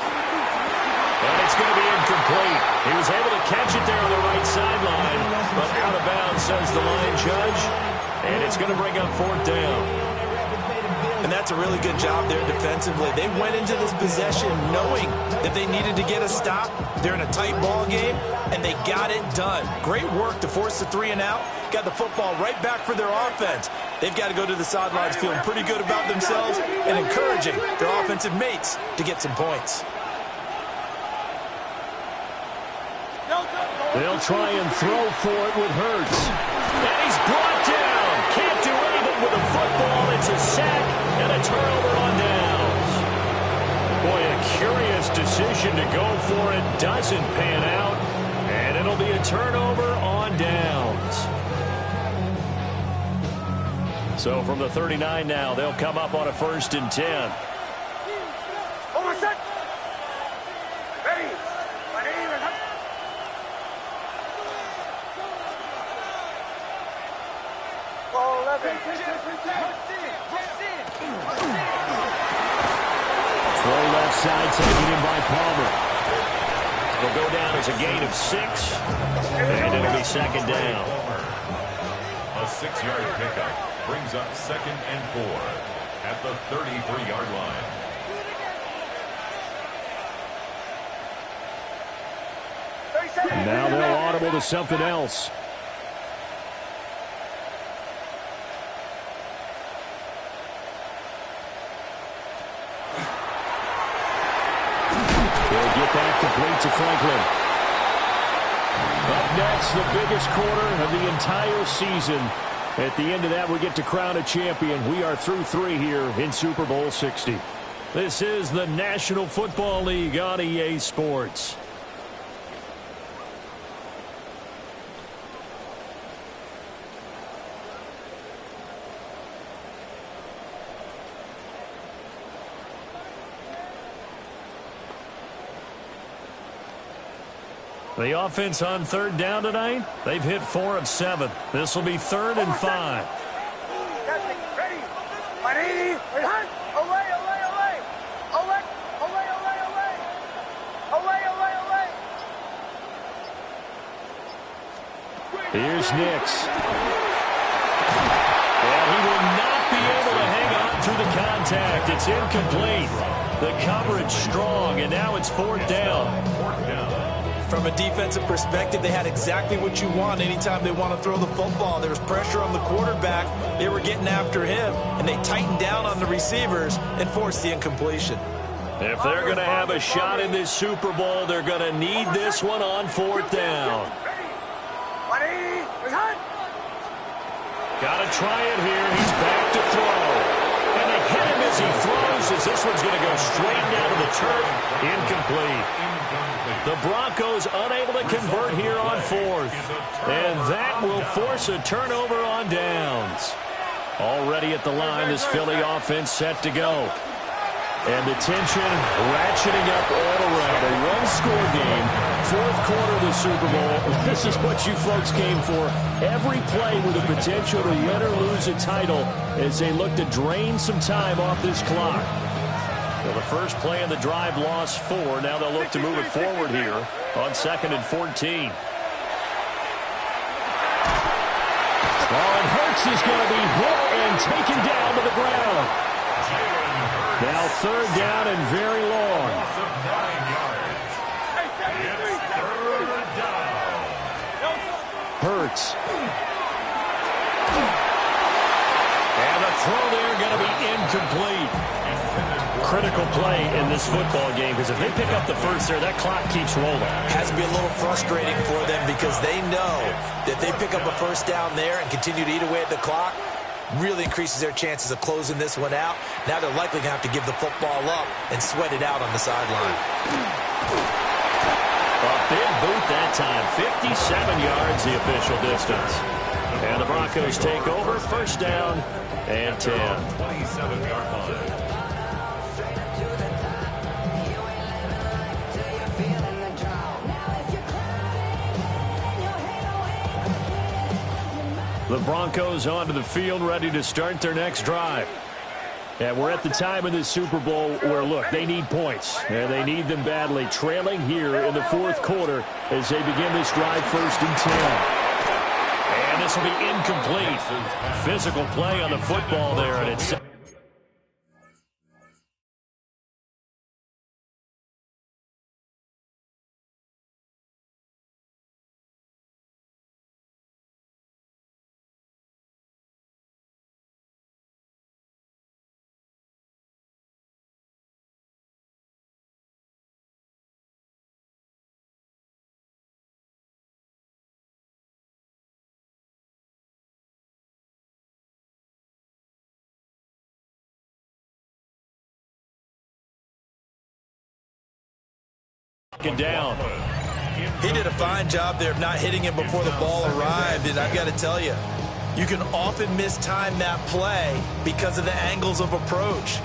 And it's going to be incomplete. He was able to catch it there on the right sideline, but out of bounds, says the line judge. And it's going to bring up 4th down. And that's a really good job there defensively. They went into this possession knowing that they needed to get a stop. They're in a tight ball game, and they got it done. Great work to force the 3 and out. Got the football right back for their offense. They've got to go to the sidelines feeling pretty good about themselves and encouraging their offensive mates to get some points. They'll try and throw for it with Hurts. And he's brought down. Can't do anything with the football. It's a sack and a turnover on downs. Boy, a curious decision to go for it. Doesn't pan out. And it'll be a turnover on downs. So from the 39 now, they'll come up on a 1st and 10. Throw left side, taken in by Palmer. It'll go down as a gain of 6, and it'll be 2nd down. A 6-yard pickup brings up 2nd and 4 at the 33-yard line. Now they'll audible to something else. They'll get that complete to Franklin. Up next, the biggest quarter of the entire season. At the end of that, we get to crown a champion. We are through 3 here in Super Bowl 60. This is the National Football League on EA Sports. The offense on 3rd down tonight, they've hit 4 of 7. This will be 3rd and 5. Ready. 180. Away. Here's Nix. And he will not be able to hang on through the contact. It's incomplete. The coverage strong, and now it's 4th down. From a defensive perspective, they had exactly what you want anytime they want to throw the football. There was pressure on the quarterback. They were getting after him, and they tightened down on the receivers and forced the incompletion. If they're going to have a shot in this Super Bowl, they're going to need this one on 4th down. Got to try it here. He's back to throw. And they hit him as he throws, as this one's going to go straight down to the turf. Incomplete. The Broncos unable to convert here on 4th. And that will force a turnover on downs. Already at the line, this Philly offense set to go. And the tension ratcheting up all around. A one-score game, 4th quarter of the Super Bowl. This is what you folks came for. Every play with the potential to win or lose a title as they look to drain some time off this clock. Well, the first play in the drive lost 4. Now they'll look to move it forward here on 2nd and 14. And Hurts is going to be hit and taken down to the ground. Now 3rd down and very long. Hurts. And the throw there going to be incomplete. Critical play in this football game, because if they pick up the first there, that clock keeps rolling. Has to be a little frustrating for them because they know that they pick up a first down there and continue to eat away at the clock, really increases their chances of closing this one out. Now they're likely going to have to give the football up and sweat it out on the sideline. A big boot that time. 57 yards the official distance. And the Broncos take over. 1st down and 10. 27-yard line. The Broncos onto the field, ready to start their next drive. And we're at the time in this Super Bowl where, look, they need points. And they need them badly. Trailing here in the 4th quarter as they begin this drive 1st and 10. And this will be incomplete. Physical play on the football there, and it's... down. He did a fine job there of not hitting him before the ball arrived, and I've got to tell you, you can often mistime that play because of the angles of approach.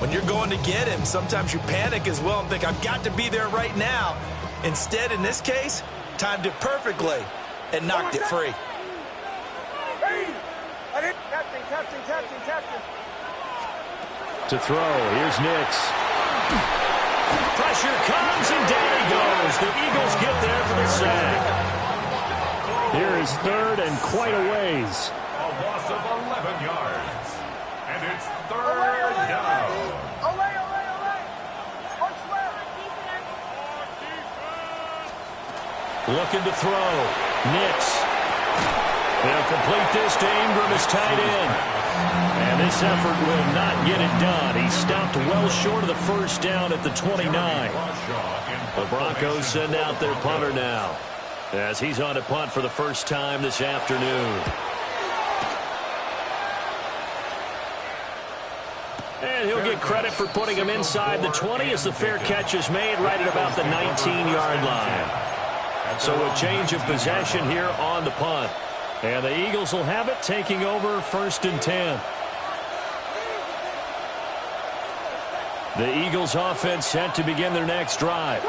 When you're going to get him, sometimes you panic as well and think, I've got to be there right now. Instead, in this case, timed it perfectly and knocked it free. To throw, here's Nix. Pressure comes, and down he goes. The Eagles get there for the sack. Here is 3rd and quite a ways. A loss of 11 yards. And it's 3rd down. Looking to throw. Nix. They'll complete this to Ingram as tight end. And this effort will not get it done. He stopped well short of the 1st down at the 29. The Broncos send out their punter now. as he's on to punt for the first time this afternoon. And he'll get credit for putting him inside the 20 as the fair catch is made right at about the 19-yard line. So a change of possession here on the punt. And the Eagles will have it, taking over 1st and 10. The Eagles offense set to begin their next drive.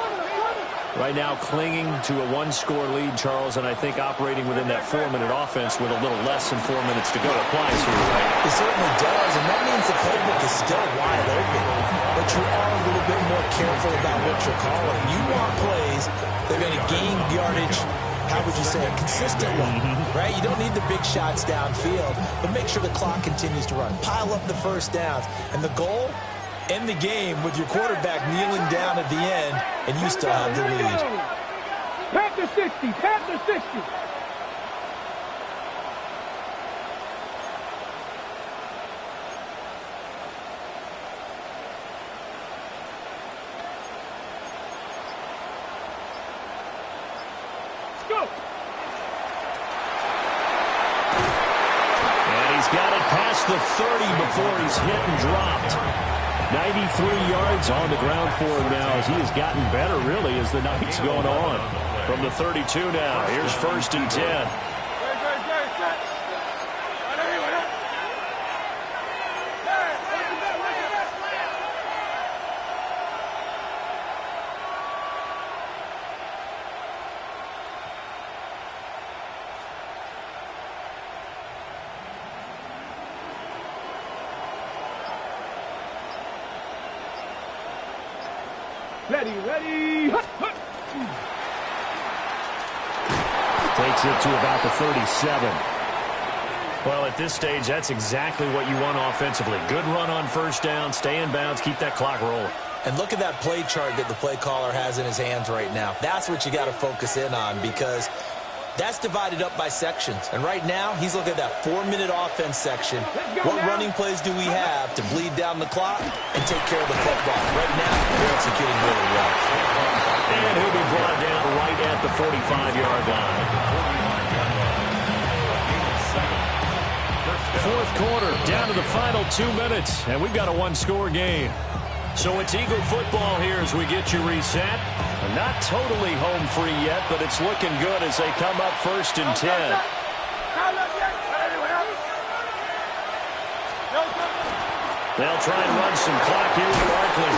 Right now clinging to a one-score lead, Charles, and I think operating within that 4-minute offense with a little less than 4 minutes to go applies here, right? It certainly does, and that means the playbook is still wide open. But you are a little bit more careful about what you're calling. You want plays that are going to gain yardage, how would you say it, consistently, right? You don't need the big shots downfield, but make sure the clock continues to run. Pile up the first downs, and the goal, end the game with your quarterback kneeling down at the end, and you still have the lead. Panther 60, Panther 60. Let's go. And he's got it past the 30 before he's hit and dropped. 93 yards on the ground for him now as he has gotten better, really, as the night's going on. From the 32 now, here's 1st and 10. Ready. Takes it to about the 37. Well, at this stage, that's exactly what you want offensively. Good run on first down, stay in bounds, keep that clock rolling. And look at that play chart that the play caller has in his hands right now. That's what you got to focus in on, because that's divided up by sections. And right now, he's looking at that 4-minute offense section. What running plays do we have to bleed down the clock and take care of the football? Right now, they're executing really well. And he'll be brought down right at the 45-yard line. 4th quarter, down to the final 2 minutes, and we've got a one-score game. So it's Eagle football here as we get you reset. Not totally home free yet, but it's looking good as they come up 1st and 10. They'll try and run some clock here with Barkley.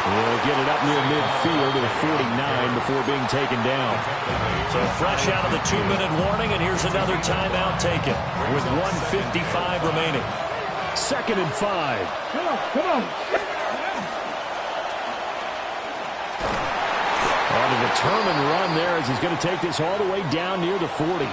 They'll get it up near midfield to the 49 before being taken down. So fresh out of the 2-minute warning, and here's another timeout taken with 1:55 remaining. 2nd and 5. Come on. On a determined run there as he's going to take this all the way down near the 40.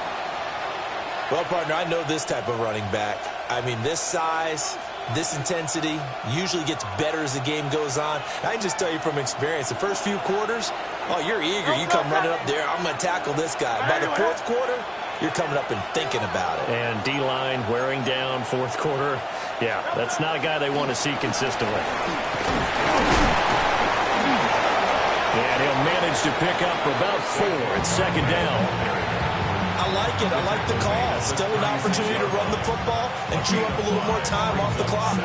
Well, partner, I know this type of running back. I mean, this size, this intensity usually gets better as the game goes on. I can just tell you from experience, the first few quarters, oh, you're eager. You come running up there, I'm going to tackle this guy. By the 4th quarter, you're coming up and thinking about it. And D-line wearing down 4th quarter. Yeah, that's not a guy they want to see consistently. And he'll manage to pick up about 4 at 2nd down. I like it. I like the call. Still an opportunity to run the football and chew up a little more time off the clock.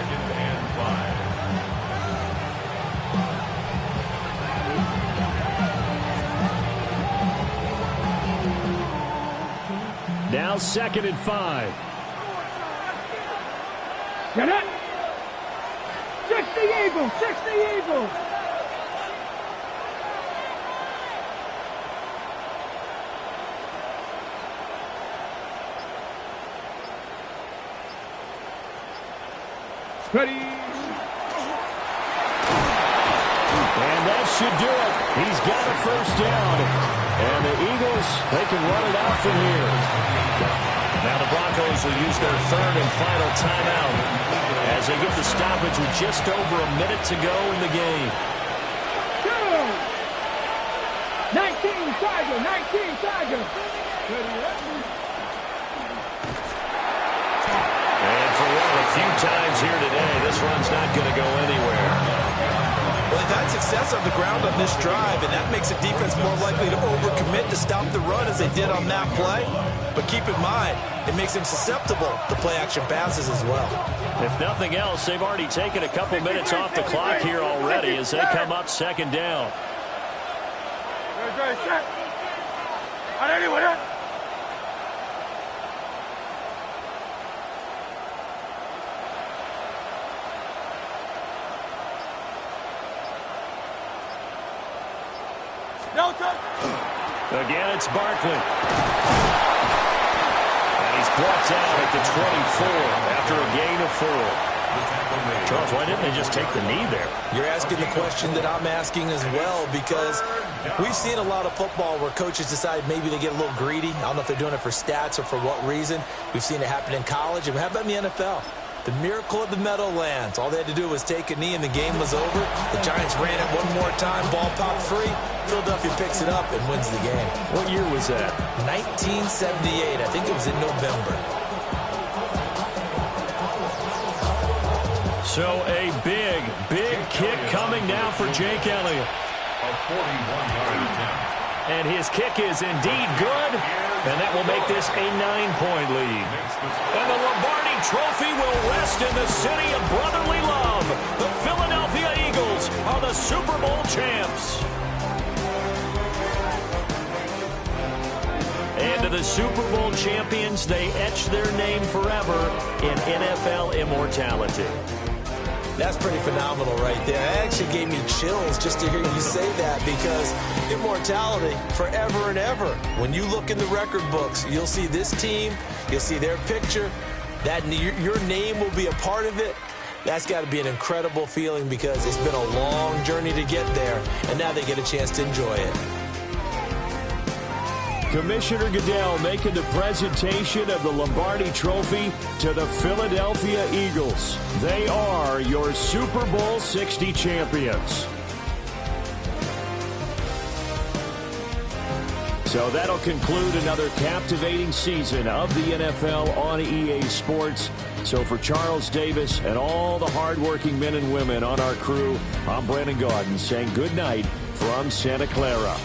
Now 2nd and 5. Get it. 60 Eagles. 60 Eagles. Ready. And that should do it. He's got a 1st down. And the Eagles, they can run it out from here. Now the Broncos will use their 3rd and final timeout as they get the stoppage with just over a minute to go in the game. 19 Tiger. And for one of the few times here today, this run's not going to go anywhere. Well, they've had had success on the ground on this drive, and that makes a defense more likely to overcommit to stop the run as they did on that play. But keep in mind, it makes them susceptible to play-action passes as well. If nothing else, they've already taken a couple minutes off the clock here already as they come up second down. Again, it's Barkley. And he's brought down at the 24 after a gain of 4. Charles, why didn't they just take the knee there? You're asking the question that I'm asking as well, because we've seen a lot of football where coaches decide maybe they get a little greedy. I don't know if they're doing it for stats or for what reason. We've seen it happen in college, and how about in the NFL? The miracle of the Meadowlands. All they had to do was take a knee and the game was over. The Giants ran it one more time. Ball popped free. Philadelphia picks it up and wins the game. What year was that? 1978. I think it was in November. So a big kick coming now for Jake Elliott. A 41-yard attempt. And his kick is indeed good. And that will make this a 9-point lead. And the Lombardi Trophy will rest in the city of brotherly love. The Philadelphia Eagles are the Super Bowl champs. And to the Super Bowl champions, they etch their name forever in NFL immortality. That's pretty phenomenal right there. It actually gave me chills just to hear you say that, because immortality forever and ever. When you look in the record books, you'll see this team, you'll see their picture, that your name will be a part of it. That's got to be an incredible feeling, because it's been a long journey to get there, and now they get a chance to enjoy it. Commissioner Goodell making the presentation of the Lombardi Trophy to the Philadelphia Eagles. They are your Super Bowl 60 champions. So that'll conclude another captivating season of the NFL on EA Sports. So for Charles Davis and all the hardworking men and women on our crew, I'm Brandon Gaudin saying good night from Santa Clara.